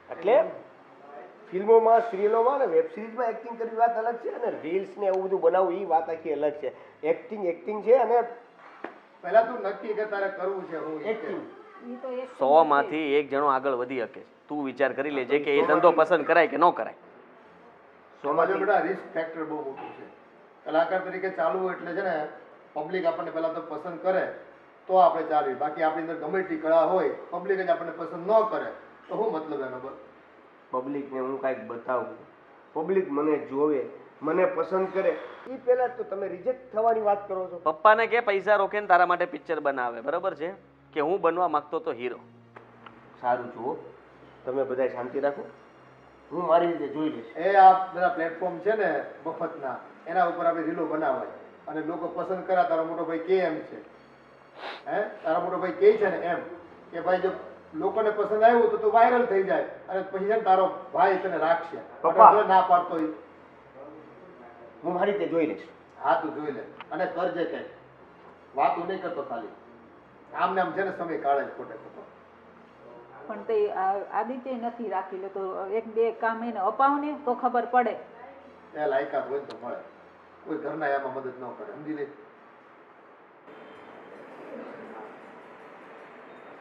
એટલે ફિલ્મોમાં સિરિયલોમાં ને વેબ સિરીઝમાં એક્ટિંગ કરવી વાત અલગ છે અને રીલ્સ ને એવું બધું બનાવવું એ વાત આખી અલગ છે. એક્ટિંગ છે અને પહેલા તું નક્કી કે તારે કરવું છે હું એક્ટિંગ ઈ તો એક 100 માંથી એક જણો આગળ વધી શકે છે. તું વિચાર કરી લેજે કે એ ધંધો પસંદ કરાય કે ન કરાય. સમાજો બેટા રિસ્ક ફેક્ટર બહુ મોટું છે. કલાકાર તરીકે ચાલવું એટલે છે ને પબ્લિક આપણને પહેલા તો પસંદ કરે તો આપણે ચાલવી. બાકી આપણી અંદર ગમે તેટલી કળા હોય પબ્લિક જ આપણને પસંદ ન કરે તો શું મતલબ એનો પબ્લિકને હું કાંઈક બતાવું, પબ્લિક મને જોવે, મને પસંદ કરે, એ પહેલા તો તમે રિજેક્ટ થવાની વાત કરો છો. પપ્પાને કે પૈસા રોકે ને તારા માટે પિક્ચર બનાવે, બરાબર છે? કે હું બનવા માંગતો તો હીરો. સારું જુઓ, તમે બધા શાંતિ રાખો, હું મારી રીતે જોઈ લઈશ. એ આ બધા પ્લેટફોર્મ છે ને મફતના એના ઉપર આપણે રીલો બનાવાય અને લોકો પસંદ કરે. તારો મોટો ભાઈ કે એમ છે, તારો મોટો ભાઈ કે છે ને એમ કે ભાઈ જો લોકોને પસંદ આવ્યું તો તું વાયરલ થઈ જાય અને પછી છે ને તારો ભાઈ તને રાખશે. પપ્પા. ના પાડતો હોય હું મારી રીતે જોઈ લઈશ. હા તું જોઈ લે અને કરજે કઈ વાતું નહીં કરતો ખાલી આમ ને આમ છે ને સમય કાઢે જ ખોટે ખોટો. પણ તે આદિત્ય નથી રાખી લે તો એક બે કામ એને અપાવ ને તો ખબર પડે. એ લાયકાત હોય તો મળે. કોઈ ઘરના એમાં મદદ ન કરે, સમજી લે.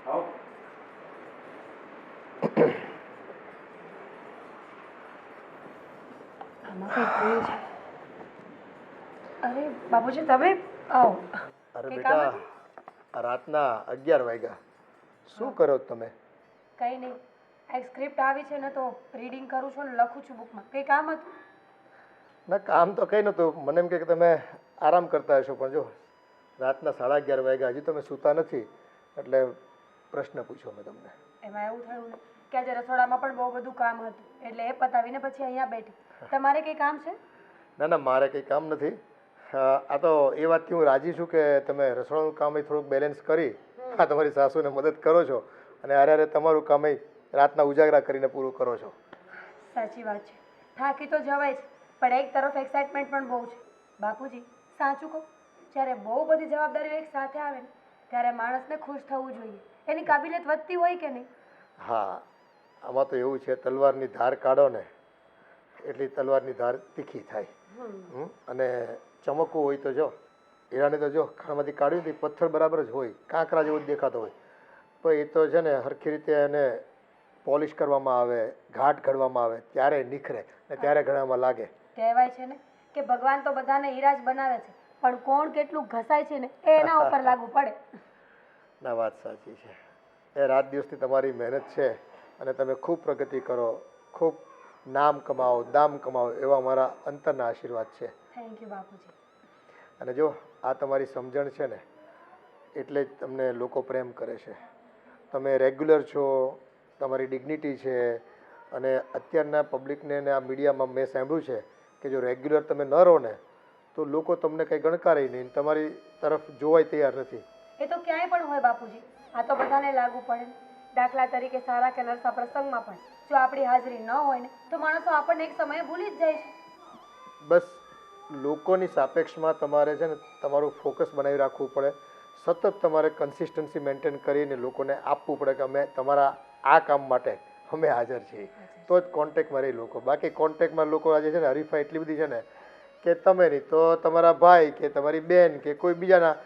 આવો. અરે બાબુજી તમે આવો. અરે કંઈ બેટા કામ હતું? આ રાતના 11 વાગ્યા શું કરો છો તમે? કંઈ નહીં, આ એક સ્ક્રિપ્ટ આવી છે ને તો રીડિંગ કરું છું ને લખું છું બુકમાં. કંઈ કામ હતું? ના કામ તો કંઈ નહોતું. મને એમ કે તમે આરામ કરતા હશો પણ જો રાતના 11:30 વાગ્યા હજી તમે સૂતા નથી એટલે પ્રશ્ન પૂછ્યો મેં તમને. એમાં એવું થયું ને કે આજે રસોડામાં પણ બહુ બધું કામ હતું એટલે એ પતાવીને પછી અહીંયા બેઠી. તમારે કંઈ કામ છે? ના ના મારે કંઈ કામ નથી. આ તો એ વાતથી હું રાજી છું કે તમે રસોડાનું કામ થોડુંક બેલેન્સ કરી આ તમારી સાસુને મદદ કરો છો અને અરે તમારું કામ રાતના ઉજાગરા કરીને પૂરું કરો છો. સાચી વાત છે, થાકી તો જવાય છે પણ એક તરફ એક્સાઇટમેન્ટ પણ બહુ છે. બાપુજી સાચું કહું, જ્યારે બહુ બધી જવાબદારીઓ એક સાથે આવે ને ત્યારે માણસને ખુશ થવું જોઈએ. એની કાબિલિયત વધતી હોય કે નહીં? હા આમાં તો એવું છે, તલવારની ધાર કાઢો ને એટલી તલવારની ધાર તીખી થાય. અને ચમકવું હોય તો જો હીરાને તો જો ખાણમાંથી કાઢ્યું તો પથ્થર બરાબર જ હોય, કાંકરા જેવો જ દેખાતો હોય, પણ એ તો છે ને સરખી રીતે એને પોલિશ કરવામાં આવે, ઘાટ ઘડવામાં આવે ત્યારે નિખરે ને ત્યારે ઘડામાં લાગે. કહેવાય છે ને કે ભગવાન તો બધાને હીરા જ બનાવે છે પણ કોણ કેટલું ઘસાય છે ને એ એના ઉપર લાગુ પડે. ના વાત સાચી છે. એ રાત દિવસની તમારી મહેનત છે અને તમે ખૂબ પ્રગતિ કરો, ખૂબ નામ કમાઓ, દામ કમાઓ એવા મારા અંતરના આશીર્વાદ છે. થેન્ક યુ બાપુજી. અને જો આ તમારી સમજણ છે ને એટલે જ તમને લોકો પ્રેમ કરે છે. તમે રેગ્યુલર છો, તમારી ડિગ્નિટી છે અને અત્યારના પબ્લિકને ને આ મીડિયામાં મેં સાંભળ્યું છે કે જો રેગ્યુલર તમે ન રહો ને તો લોકો તમને કંઈ ગણકારે નહીં, તમારી તરફ જોવાય તૈયાર નથી. એ તો ક્યાંય પણ હોય બાપુજી, આ તો બધાને લાગુ પડે. દાખલા તરીકે સારા કે નરસા પ્રસંગમાં પણ જો આપણી હાજરી ન હોય ને તો માણસો આપણને એક સમયે ભૂલી જ જાય છે. બસ લોકોની સાપેક્ષમાં તમારે છે ને તમારું ફોકસ બનાવી રાખવું પડે. સતત તમારે કન્સિસ્ટન્સી મેન્ટેન કરીને લોકોને આપવું પડે કે અમે તમારા આ કામ માટે અમે હાજર છીએ, તો જ કોન્ટેક્ટમાં રહી લોકો. બાકી કોન્ટેક્ટમાં લોકો આજે છે ને હરીફાઈ એટલી બધી છે ને કે તમે નહીં તો તમારા ભાઈ કે તમારી બેન કે કોઈ બીજાના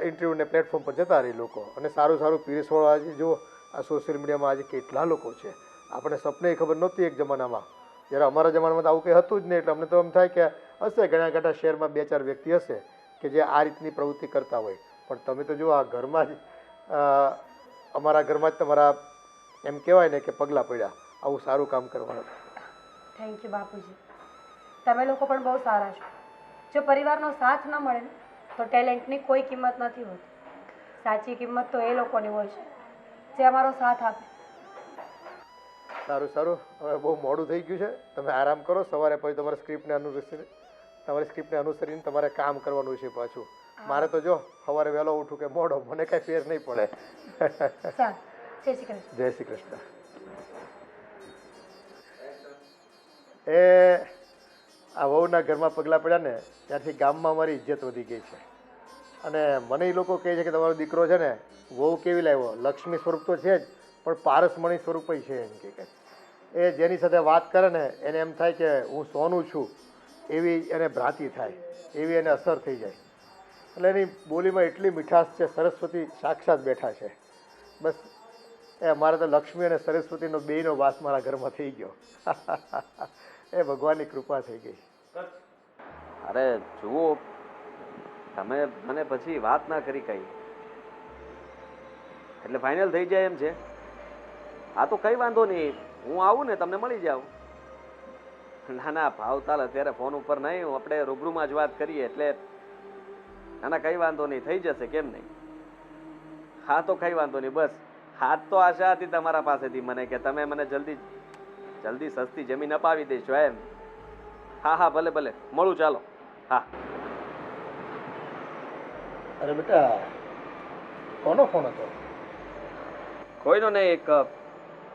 ઇન્ટરવ્યૂને પ્લેટફોર્મ પર જતા રહી લોકો. અને સારું સારું પીરસવાળા આજે જો આ સોશિયલ મીડિયામાં આજે કેટલા લોકો છે, આપણે સપને ખબર નહોતી એક જમાનામાં. જ્યારે અમારા જમાનામાં તો આવું કંઈ હતું જ નહીં એટલે અમને તો એમ થાય કે હશે ઘણા ઘણા શહેરમાં 2-4 વ્યક્તિ હશે કે જે આ રીતની પ્રવૃત્તિ કરતા હોય. પણ તમે તો જો આ ઘરમાં જ અમારા ઘરમાં જ તમારા એમ કહેવાય ને કે પગલાં પડ્યા આવું સારું કામ કરવાનું. થેન્ક યુ બાપુજી, તમે લોકો પણ બહુ સારા છો. જો પરિવારનો સાથ ન મળે ને તો ટેલેન્ટની કોઈ કિંમત નથી હોતી. સાચી કિંમત તો એ લોકોની હોય છે જે અમારો સાથ આપે. સારું સારું, હવે બહુ મોડું થઈ ગયું છે, તમે આરામ કરો. સવારે પછી તમારા સ્ક્રિપ્ટને અનુસરીને તમારે કામ કરવાનું છે પાછું. મારે તો જો સવારે વહેલો ઉઠું કે મોડો મને કાંઈ ફેર નહીં પડે. સારું, જય શ્રી કૃષ્ણ. જય શ્રી કૃષ્ણ. એ આ વહુના ઘરમાં પગલાં પડ્યા ને ત્યારથી ગામમાં મારી ઇજ્જત વધી ગઈ છે. અને મને એ લોકો કહે છે કે તમારો દીકરો છે ને વહુ કેવી લાવ્યો, લક્ષ્મી સ્વરૂપ તો છે જ, પણ પારસમણી સ્વરૂપ છે એમ કે એ જેની સાથે વાત કરે ને એને એમ થાય કે હું સોનું છું એવી એને ભ્રાંતિ થાય, એવી એને અસર થઈ જાય. એટલે એની બોલીમાં એટલી મીઠાશ છે, સરસ્વતી સાક્ષાત બેઠા છે. બસ એ અમારે તો લક્ષ્મી અને સરસ્વતીનો બેયનો વાસ મારા ઘરમાં થઈ ગયો. એ ભગવાનની કૃપા થઈ ગઈ. અરે જુઓ, તમે મને પછી વાત ના કરી કઈ, એટલે ફાઇનલ થઈ જાય એમ છે. હા તો કઈ વાંધો નહીં, હું આવું ને તમને મળી જાઉં. ના ના ભાવતાલ અત્યારે ફોન ઉપર નહીં, આપણે રૂબરૂમાં જ વાત કરીએ એટલે ના ના કઈ વાંધો નહીં, થઈ જશે, કેમ નહીં. હા તો કઈ વાંધો નહીં, બસ હાથ તો આશા હતી તમારા પાસેથી મને કે તમે મને જલ્દી જલ્દી સસ્તી જમીન અપાવી દેશો એમ. હા હા ભલે ભલે મળું, ચાલો. હા. અરે બેટા, કોનો ફોન હતો? કોઈનો નહીં, એક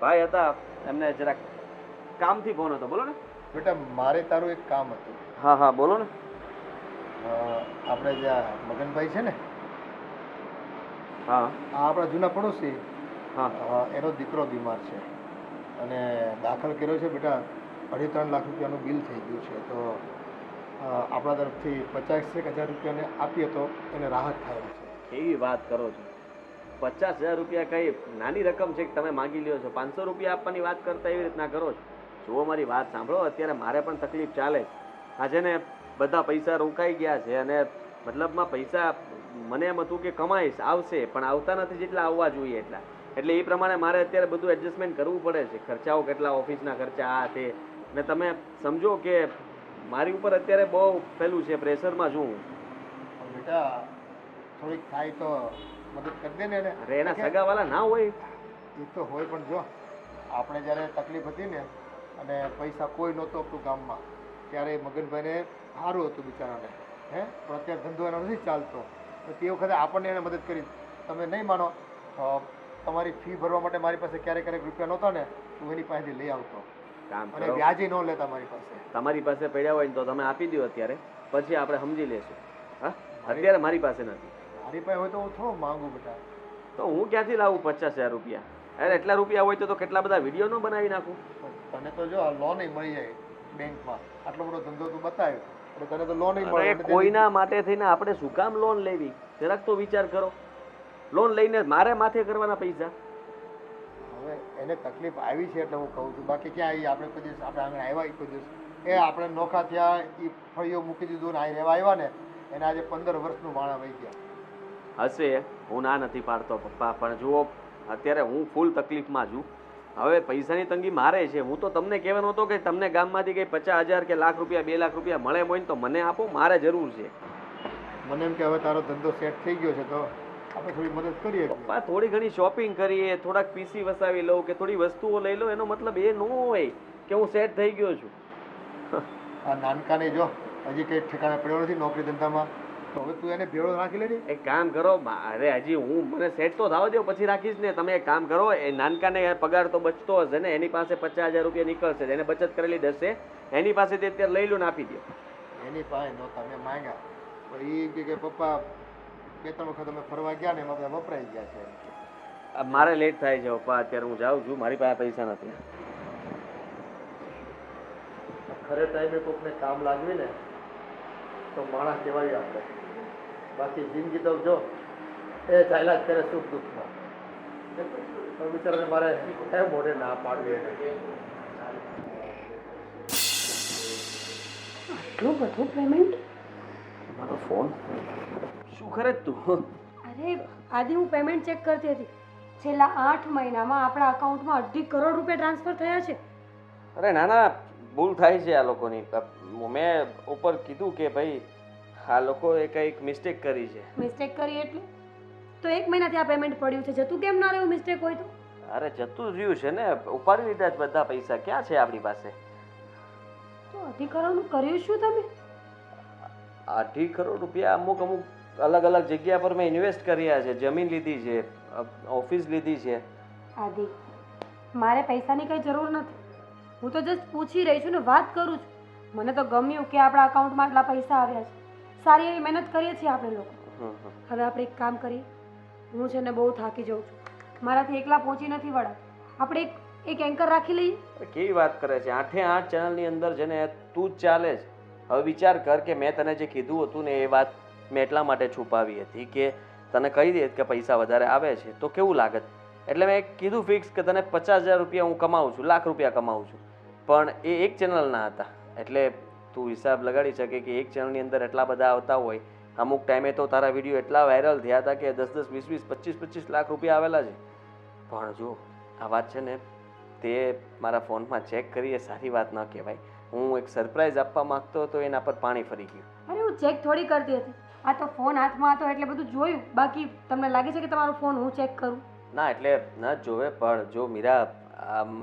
ભાઈ હતા, એમને જરાક કામથી ફોન હતો. બોલો ને. બેટા મારે તારું એક કામ હતું. હા હા બોલો ને. આપણે જ્યાં મગનભાઈ છે ને, હા આ આપણા જૂના પડોશી, હા એનો દીકરો બીમાર છે અને દાખલ કર્યો છે. બેટા 2.5-3 લાખ રૂપિયાનું બિલ થઈ ગયું છે, તો આપણા તરફથી 50,000 રૂપિયાને આપીએ તો એને રાહત થાય એમ છે. કેવી વાત કરો છો? 50,000 રૂપિયા કઈ નાની રકમ છે કે તમે માંગી લ્યો છો? 500 રૂપિયા આપવાની વાત કરતા એવી રીતના કરો છો? જુઓ મારી વાત સાંભળો, અત્યારે મારે પણ તકલીફ ચાલે છે. આજે ને બધા પૈસા રોકાઈ ગયા છે અને મતલબમાં પૈસા મને એમ હતું કે કમાઈશ, આવશે, પણ આવતા નથી જેટલા આવવા જોઈએ એટલા. એટલે એ પ્રમાણે મારે અત્યારે બધું એડજસ્ટમેન્ટ કરવું પડે છે. ખર્ચાઓ કેટલા, ઓફિસના ખર્ચા, આ તે. ને તમે સમજો કે મારી ઉપર અત્યારે બહુ પેલું છે, પ્રેશરમાં છું. બેટા થોડીક થાય તો મદદ કરી દે ને એને. અરે એના સગાવાલા ના હોય એ તો હોય, પણ જો આપણે જ્યારે તકલીફ હતી ને અને પૈસા કોઈ નહોતું આપતું ગામમાં, ત્યારે મગનભાઈને સારું હતું બિચારાને, પણ અત્યારે ધંધો એનો નથી ચાલતો. તો તે વખતે આપણને એને મદદ કરી. તમે નહીં માનો, તમારી ફી ભરવા માટે મારી પાસે ક્યારેક ક્યારેક રૂપિયા નહોતા ને, હું એની પાસેથી લઈ આવતો કામ અને કરો. વ્યાજે ન લેતા મારી પાસે. તમારી પાસે પડ્યા હોય ને તો તમે આપી દો અત્યારે, પછી આપણે સમજી લેશું. હા અત્યારે મારી પાસે નથી. મારી પાસે હોય તો હું થોડું માંગુ બેટા. તો હું ક્યાંથી લાવું 50,000 રૂપિયા? અરે એટલા રૂપિયા હોય તો કેટલા બધા વિડીયો ન બનાવી નાખું. તને તો જો લોન મળી જાય બેંકમાં, આટલો બધો ધંધો તું બતાવ્યો એટલે તને તો લોન અરે મળે. કોઈના માટે થઈને આપણે શું કામ લોન લેવી? જરાક તો વિચાર કરો. લોન લઈને મારે માથે કરવાના પૈસા. હવે એને તકલીફ આવી છે એટલે હું કહું છું, બાકી ક્યાં આવી? આપણે કોઈ દિવસ આપણે આંગણે આવ્યા કોઈ દિવસ? એ આપણે નોખા ત્યાં એ ફળીઓ મૂકી દીધું ને અહીં રહેવા આવ્યા ને, એને આજે 15 વર્ષનું વાણા વહી ગયા. હશે, હું ના નથી પાડતો પપ્પા, પણ જુઓ અત્યારે હું ફૂલ તકલીફમાં છું. હવે પૈસાની તંગી મારે છે. હું તો તમને કહેવાનો હતો કે તમને ગામમાંથી કંઈ 50,000 કે લાખ રૂપિયા 2 લાખ રૂપિયા મળે હોય ને તો મને આપો, મારે જરૂર છે. મને એમ કે હવે તારો ધંધો સેટ થઈ ગયો છે તો આપણે થોડી મદદ કરીએ. પપ્પા થોડી ઘણી શોપિંગ કરીએ, થોડાક પીસી વસાવી લઉં કે થોડી વસ્તુઓ લઈ લો, એનો મતલબ એ ન હોય કે હું સેટ થઈ ગયો છું. આ નાનકાને જો હજી કંઈ ઠેકાણે પડ્યો નથી નોકરી ધંધામાં, તો હવે તું એને ભેળો રાખી લે ને. એક કામ કરો, અરે હજી હું મને સેટ તો થવા દો પછી રાખીશ ને. તમે એક કામ કરો, એ નાનકાને પગાર તો બચતો હશે ને, એની પાસે 50,000 રૂપિયા નીકળશે, એને બચત કરેલી દશે, એની પાસેથી અત્યારે લઈ લો ને આપી દો. એની પાસે નહોતા, મેં માંગ્યા, પણ એ કે પપ્પા 2-3 વખત અમે ફરવા ગયા ને એમાં બધા વપરાઈ ગયા છે. મારે લેટ થાય છે પપ્પા, અત્યારે હું જાઉં છું, મારી પાસે પૈસા નથી. ખરે ટાઈમે કોકને કામ લાગવી ને તો માણસ કહેવાય આપણે. બાકી જિંદગી તો જો એ ચાલ્યા જ કરે સુખ દુઃખમાં. તો બિચારાને મારે એ મોઢે ના પાડવી એને. આટલું બધું પેમેન્ટ? મારો ફોન શું કરે તું? અરે આદિ, હું પેમેન્ટ ચેક કરતી હતી. છેલ્લા 8 મહિનામાં આપણા અકાઉન્ટમાં 2.5 કરોડ રૂપિયા ટ્રાન્સફર થયા છે. અરે ના ના, ભૂલ થાય છે આ લોકોની. મેં ઉપર કીધું કે ભાઈ આ લોકોએ કંઈક મિસ્ટેક કરી છે. મિસ્ટેક કરી એટલે? તો 1 મહિનાથી આ પેમેન્ટ પડ્યું છે, જતું કેમ ના રહ્યું મિસ્ટેક હોય તો? અરે જતું રહ્યું છે ને, ઉપાડી લીધા જ બધા પૈસા. ક્યાં છે આપણી પાસે? તો 2.5 કરોડનું કર્યું શું તમે? 2.5 કરોડ રૂપિયા અમુક અલગ અલગ જગ્યા પર મેં ઇન્વેસ્ટ કર્યા છે. જમીન લીધી છે, ઓફિસ લીધી છે. આદિ, મારે પૈસાની કંઈ જરૂર નથી. હું તો જસ્ટ પૂછી રહી છું ને, વાત કરું છું. મને તો ગમ્યું કે આપણા અકાઉન્ટમાં આટલા પૈસા આવ્યા છે. સારી એવી મહેનત કરીએ છીએ આપણે લોકો. હવે આપણે એક કામ કરીએ. હું છે ને બહુ થાકી જાઉં છું, મારાથી એકલા પહોંચી નથી વળાય. આપણે એક એન્કર રાખી લઈએ. અરે કેવી વાત કરે છે? 8 ચેનલની અંદર છે ને તું જ ચાલે છે. હવે વિચાર કર કે મેં તને જે કીધું હતું ને એ વાત મેં એટલા માટે છુપાવી હતી કે તને કહી દે કે પૈસા વધારે આવે છે તો કેવું લાગત. એટલે મેં કીધું ફિક્સ કે તને 50,000 રૂપિયા હું કમાઉં છું, લાખ રૂપિયા કમાઉં છું. પણ એ એક ચેનલના હતા એટલે તું હિસાબ લગાડી શકે કે એક ચેનલની અંદર એટલા બધા આવતા હોય. અમુક ટાઈમે તો તારા વિડીયો એટલા વાયરલ થયા હતા કે 10-10, 20-20, 25-25 લાખ રૂપિયા આવેલા છે. પણ જો આ વાત છે ને તે મારા ફોનમાં ચેક કરી એ સારી વાત ન કહેવાય. હું એક સરપ્રાઈઝ આપવા માંગતો હતો, એના પર પાણી ફરી ગયું. અરે હું ચેક થોડી કરતી હતી, આ તો ફોન હાથમાં હતો એટલે બધું જોયું. બાકી તમને લાગે છે કે તમારો ફોન હું ચેક કરું? ના એટલે ન જ જોવે. પણ જો મીરા,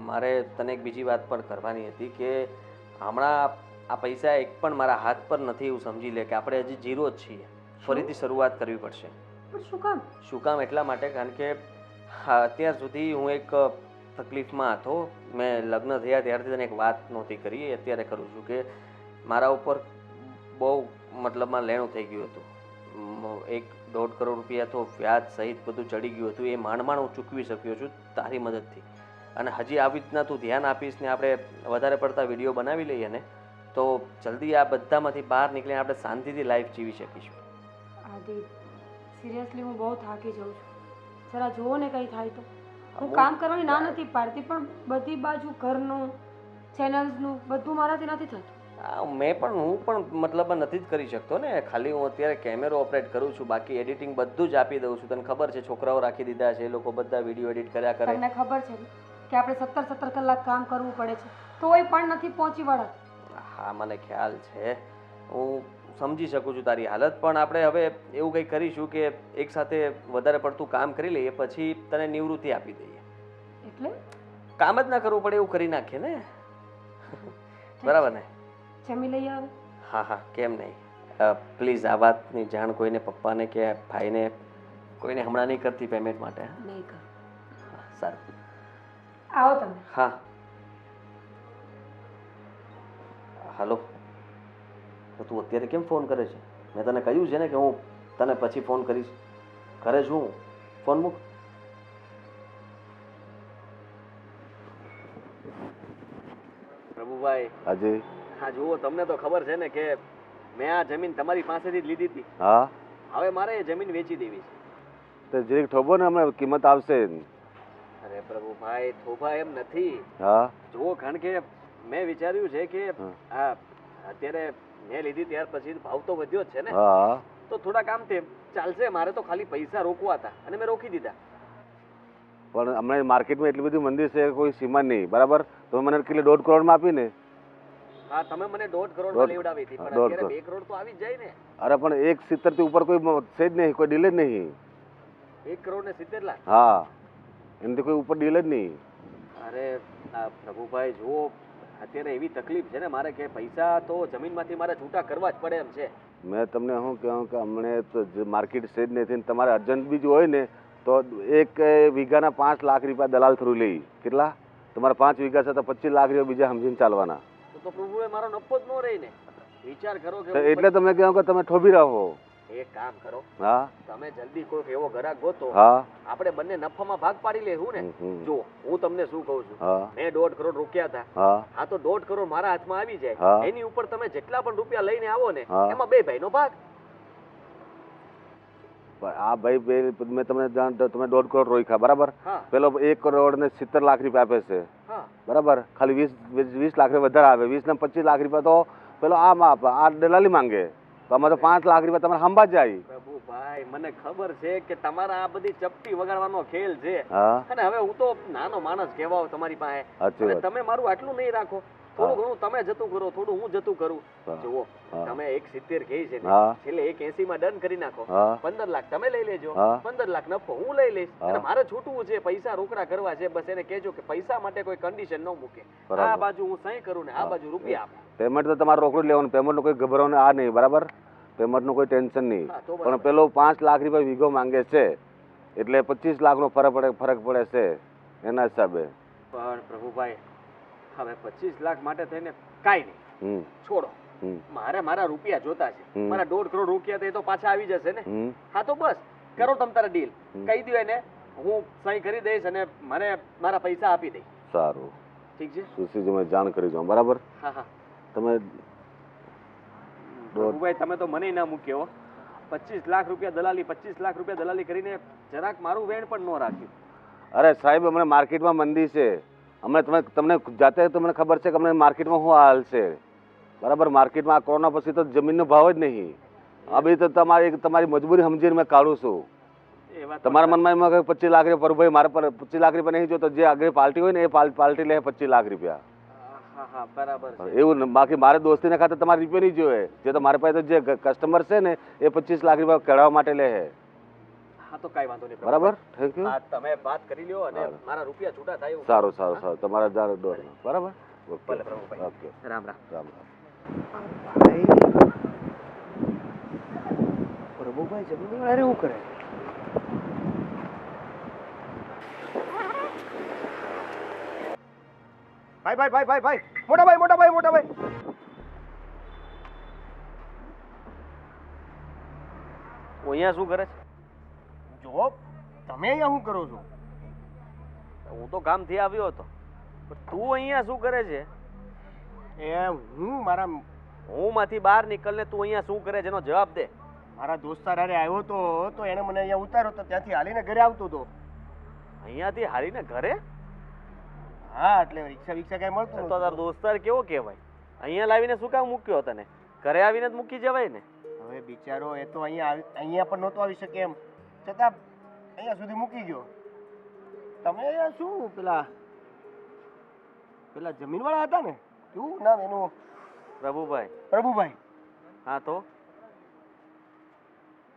મારે તને એક બીજી વાત પણ કરવાની હતી કે હમણાં આ પૈસા એક પણ મારા હાથ પર નથી એવું સમજી લે કે આપણે હજી ઝીરો જ છીએ. ફરીથી શરૂઆત કરવી પડશે. પણ શું કામ? શું કામ એટલા માટે કારણ કે અત્યાર સુધી હું એક તકલીફમાં હતો. મેં લગ્ન થયા ત્યારથી તને એક વાત નહોતી કરી, એ અત્યારે કરું છું કે મારા ઉપર બહુ મતલબમાં લેણું થઈ ગયું હતું. 1-1.5 કરોડ રૂપિયા તો વ્યાજ સહિત બધું ચડી ગયું હતું. એ માંડ હું ચૂકવી શક્યો છું તારી મદદથી. અને હજી આવી રીતના તું ધ્યાન આપીશ ને આપણે વધારે પડતા વિડીયો બનાવી લઈએ ને તો જલ્દી આ બધામાંથી બહાર નીકળીને આપણે શાંતિથી લાઈફ જીવી શકીશું. આદિ, સિરિયસલી હું બહુ થાકી જાઉં છું. જરા જુઓ ને કંઈ થાય તો. હું કામ કરવાની ના નથી પાડતી પણ બધી બાજુ ઘરનું, ચેનલ્સનું બધું મારાથી નથી થતું. હું પણ મતલબ નથી જ કરી શકતો ને. ખાલી હું અત્યારે કેમેરો ઓપરેટ કરું છું, બાકી એડિટિંગ બધું જ આપી દઉં છું. તને ખબર છે છોકરાઓ રાખી દીધા છે, એ લોકો બધા વિડીયો એડિટ કર્યા કરે. તમને ખબર છે કે આપણે 17-17 કલાક કામ કરવું પડે છે તોય પણ નથી પહોંચી વળત. હા મને ખ્યાલ છે, હું સમજી શકું છું તારી હાલત. પણ આપણે હવે એવું કંઈક કરીશું કે એક સાથે વધારે પડતું કામ કરી લઈએ પછી તને નિવૃત્તિ આપી દઈએ. એટલે કામ જ ના કરવું પડે એવું કરી નાખીએ ને. બરાબર ને? જમી લઈએ હવે? હા હા, કેમ નહીં. પ્લીઝ આ વાતની જાણ કોઈને, પપ્પાને કે ભાઈને, કોઈને હમણાં નહીં કરતી પેમેન્ટ માટે. નહીં કર. સારું, આવો તમે. હા. હલો, તો તું અત્યારે કેમ ફોન કરે છે? મેં તને કહ્યું છે ને કે હું તને પછી ફોન કરીશ. ઘરે છું હું, ફોન મૂક. પ્રભુભાઈ, હાજી. હા જુઓ, તમને તો ખબર છે ને કે મેં આ જમીન તમારી પાસેથી જ લીધી હતી. હા, હવે મારે એ જમીન વેચી દેવી છે. તો જરીક થોભો ને, હમણાં કિંમત આવશે. અરે પ્રભુભાઈ, થોભા એમ નથી. હા, જુઓ, કારણ કે મેં વિચાર્યું છે કે હા. આ અત્યારે મેં લીધી ત્યાર પછી ભાવ તો વધ્યો જ છે ને, હા, તો થોડા કામ તે ચાલશે. મારે તો ખાલી પૈસા રોકવા હતા અને મેં રોકી દીધા. પણ હમણાં માર્કેટમાં એટલી બધી મંદી છે, કોઈ સીમા નહીં. બરાબર, તો મને કેટલી 1.5 કરોડમાં આપીને. હા, તમે મને 1.5 કરોડમાં લેવડાવી હતી, પણ 1.5 અત્યારે 2 કરોડ તો આવી જ જાય ને. અરે પણ 1.70 થી ઉપર કોઈ છે જ નહીં, કોઈ ડીલ જ નહીં. 1 કરોડ ને 70 લાખ. હા, એનાથી કોઈ ઉપર ડીલ જ નહીં. અરે પ્રભુભાઈ જુઓ, અત્યારે એવી તકલીફ છે ને મારે કે પૈસા તો જમીનમાંથી મારે છૂટા કરવા જ પડે એમ છે. મેં તમને શું કહું કે હમણાં તો જે માર્કેટ છે જ નથી. તમારે અર્જન્ટ બીજું હોય ને તો 1 વીઘાના 5 લાખ રૂપિયા દલાલ થ્રુ લઈ. કેટલા? તમારે 5 વીઘા છે તો 25 લાખ રૂપિયા બીજા સમજીને ચાલવાના. તો પ્રભુભાઈ મારો નફો જ ન રહી ને. વિચાર કરો કે એટલે તમે કહો કે તમે થોભી રહો. એક કામ કરો, હા, તમે જલ્દી કોઈક એવો ગ્રાહક ગોતો, હા, આપણે બંને નફામાં ભાગ પાડી લેવું ને. જો હું તમને શું કહું છું, હા, મેં 1.5 કરોડ રોક્યા હતા. હા, હા, તો 1.5 કરોડ મારા હાથમાં આવી જાય, હા. એની ઉપર તમે જેટલા પણ રૂપિયા લઈને આવો ને હા. એમાં 2 ભાઈનો ભાગ. પણ આ ભાઈ મેં તમને તમે 1.5 કરોડ રોક્યા. બરાબર, હા પેલો 1 કરોડ ને 70 લાખ રૂપિયા આપે છે. હા બરાબર, ખાલી 20 લાખ રૂપિયા વધારે આવે. 20 ને 25 લાખ રૂપિયા તો પેલો આ દલાલી માંગે. તો આમાં તો 5 લાખ રૂપિયા તમારે હંભા જાય. પ્રભુભાઈ, મને ખબર છે કે તમારા આ બધી ચપટી વગાડવાનો ખેલ છે. હા, અને હવે હું તો નાનો માણસ કહેવાઓ તમારી પાસે. સાચી અને વાત. તમે મારું આટલું નહીં રાખો. થોડું ઘણું તમે જતું કરો, થોડું હું જતું કરું. હા. જુઓ, હા. તમે 1.70 કહે છે ને, હા. છેલ્લે 1.80 માં ડન કરી નાખો. હા. 15 લાખ તમે લઈ લેજો, હા. 15 લાખ નફો હું લઈ લઈશ. હા. અને મારે છૂટવું છે, પૈસા રોકડા કરવા છે. બસ એને કહેજો કે પૈસા માટે કોઈ કન્ડિશન ન મૂકે. બરાબર. આ બાજુ હું સહી કરું ને આ બાજુ રૂપિયા આપું. પેમેન્ટ તો તમારે રોકડું જ લેવાનું. પેમેન્ટનું કોઈ ગભરાવાનું આ નહીં. બરાબર, પેમેન્ટનું કોઈ ટેન્શન નહીં. હા, તો પણ બરાબર. પેલો 5 લાખ રૂપિયા વીઘો માંગે છે એટલે 25 લાખનો ફરક પડે છે એના હિસાબે. પણ પ્રભુભાઈ, હવે 25 લાખ માટે થઈને કાંઈ નહીં, છોડો. મારે મારા રૂપિયા જોતા છે. હમ. મારા 1.5 કરોડ રૂપિયા તો એ તો પાછા આવી જશે ને. હમ. હા તો બસ કરો તમ તારે ડીલ. હમ. કહી દો એને હું સહી કરી દઈશ અને મને મારા પૈસા આપી દઈશ. સારું, ઠીક છે? સુશીજી મેં જાણ કરી દઉં, બરાબર? હા હા તમે પ્રભુભાઈ તમે તો મને ના મૂક્યો. 25 લાખ રૂપિયા દલાલી 25 લાખ રૂપિયા દલાલી કરીને જરાક મારું વેણ પણ ન રાખ્યું. અરે સાહેબ, હમણાં માર્કેટમાં મંદી છે. હમણાં તમને જાતે તમને ખબર છે કે હમણાં માર્કેટમાં શું હાલ છે, બરાબર? માર્કેટમાં આ કોરોના પછી તો જમીનનો ભાવ જ નહીં. હવે તો તમારી મજબૂરી સમજીને મેં કાઢું છું. એ વાત તમારા મનમાં એમાં કે 25 લાખ રૂપિયા પર ભાઈ મારે પર 25 લાખ રૂપિયા નહીં જોતો. જે આગળ પાર્ટી હોય ને એ પાર્ટી લે 25 લાખ રૂપિયા. હા હા બરાબર છે. એવું ને, બાકી મારે દોસ્તીને ખાતે તમારે રૂપિયા નહીં જોઈએ. જે તો મારી પાસે જે કસ્ટમર છે ને એ 25 લાખ રૂપિયા કઢાવવા માટે લે છે. હા તો કાંઈ વાંધો નહીં બરાબર? Thank you. હા તમે વાત કરી લ્યો અને મારા રૂપિયા છૂટા થાય એવું સારું સારું સારું, તમારા જાર ડોર, બરાબર? ઓકે ભલે પ્રભુભાઈ. ઓકે, રામ રામ. રામ રામ. ભાઈ પ્રભુભાઈ જમીનવાળા રે શું કરે? ભાઈ મોટા ભાઈ હું અહીંયા શું કરે છે? જો તમે અહીંયા શું કરો છો? હું તો કામથી આવ્યો હતો પણ તું અહીંયા શું કરે છે? હું મારા હું માંથી બહાર નીકળને તું અહીંયા શું કરે છે એનો જવાબ દે. મારા દોસ્તાર હારે આવ્યો તો એને મને અહીંયા ઉતાર્યો તો ત્યાંથી હાલીને ઘરે આવતો હતો. અહીંયાથી હારીને ઘરે? હા એટલે રિક્ષા કઈ મળતું તો નહોતું. તારો દોસ્તાર કેવો કહેવાય? અહીંયા લાવીને શું કામ મૂક્યો તને? ઘરે આવીને જ મૂકી જવાય ને. હવે બિચારો એ તો અહીંયા પણ નહોતો આવી શકે એમ છતાં અહીંયા સુધી મૂકી ગયો. તમે અહીંયા શું પેલા જમીનવાળા હતા ને, શું નામ એનું? પ્રભુભાઈ. પ્રભુભાઈ. હા તો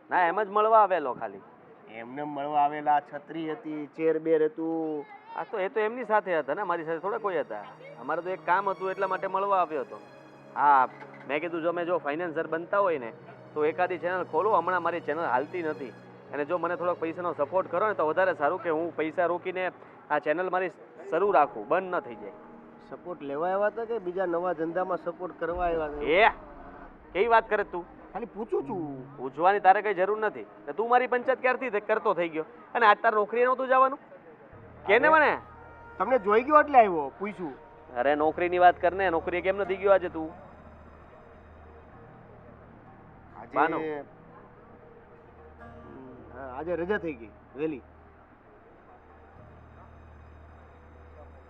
ના એમ જ મળવા આવેલો ખાલી. એમને મળવા આવેલા, છત્રી હતી, ચેર બેર હતું. આ તો એ તો એમની સાથે હતા ને, મારી સાથે થોડા કોઈ હતા. અમારે તો એક કામ હતું એટલા માટે મળવા આવ્યો હતો. હા મેં કીધું જો મેં ફાઇનાન્સર બનતા હોય ને તો એકાદી ચેનલ ખોલો. હમણાં મારી ચેનલ હાલતી નથી અને જો મને થોડોક પૈસાનો સપોર્ટ કરો ને તો વધારે સારું કે હું પૈસા રોકીને આ ચેનલ મારી શરૂ રાખું, બંધ ન થઈ જાય. સપોર્ટ લેવા આવ્યા હતા કે બીજા નવા ધંધામાં સપોર્ટ કરવા આવ્યા હતા? એ કેવી વાત કરે તું? ખાલી પૂછું છું. પૂછવાની તારે કઈ જરૂર નથી. તું મારી પંચાયત ક્યારથી કરતો થઈ ગયો અને આજ તાર નોકરી નહોતું જવાનું? કેને મને તમને જોઈ ગયો એટલે આવ્યો, પૂછ્યું. અરે નોકરીની વાત કરને. નોકરી કેમ નથી ગયો આજે તું? માનો. આજે રજા થઈ ગઈ વેલી.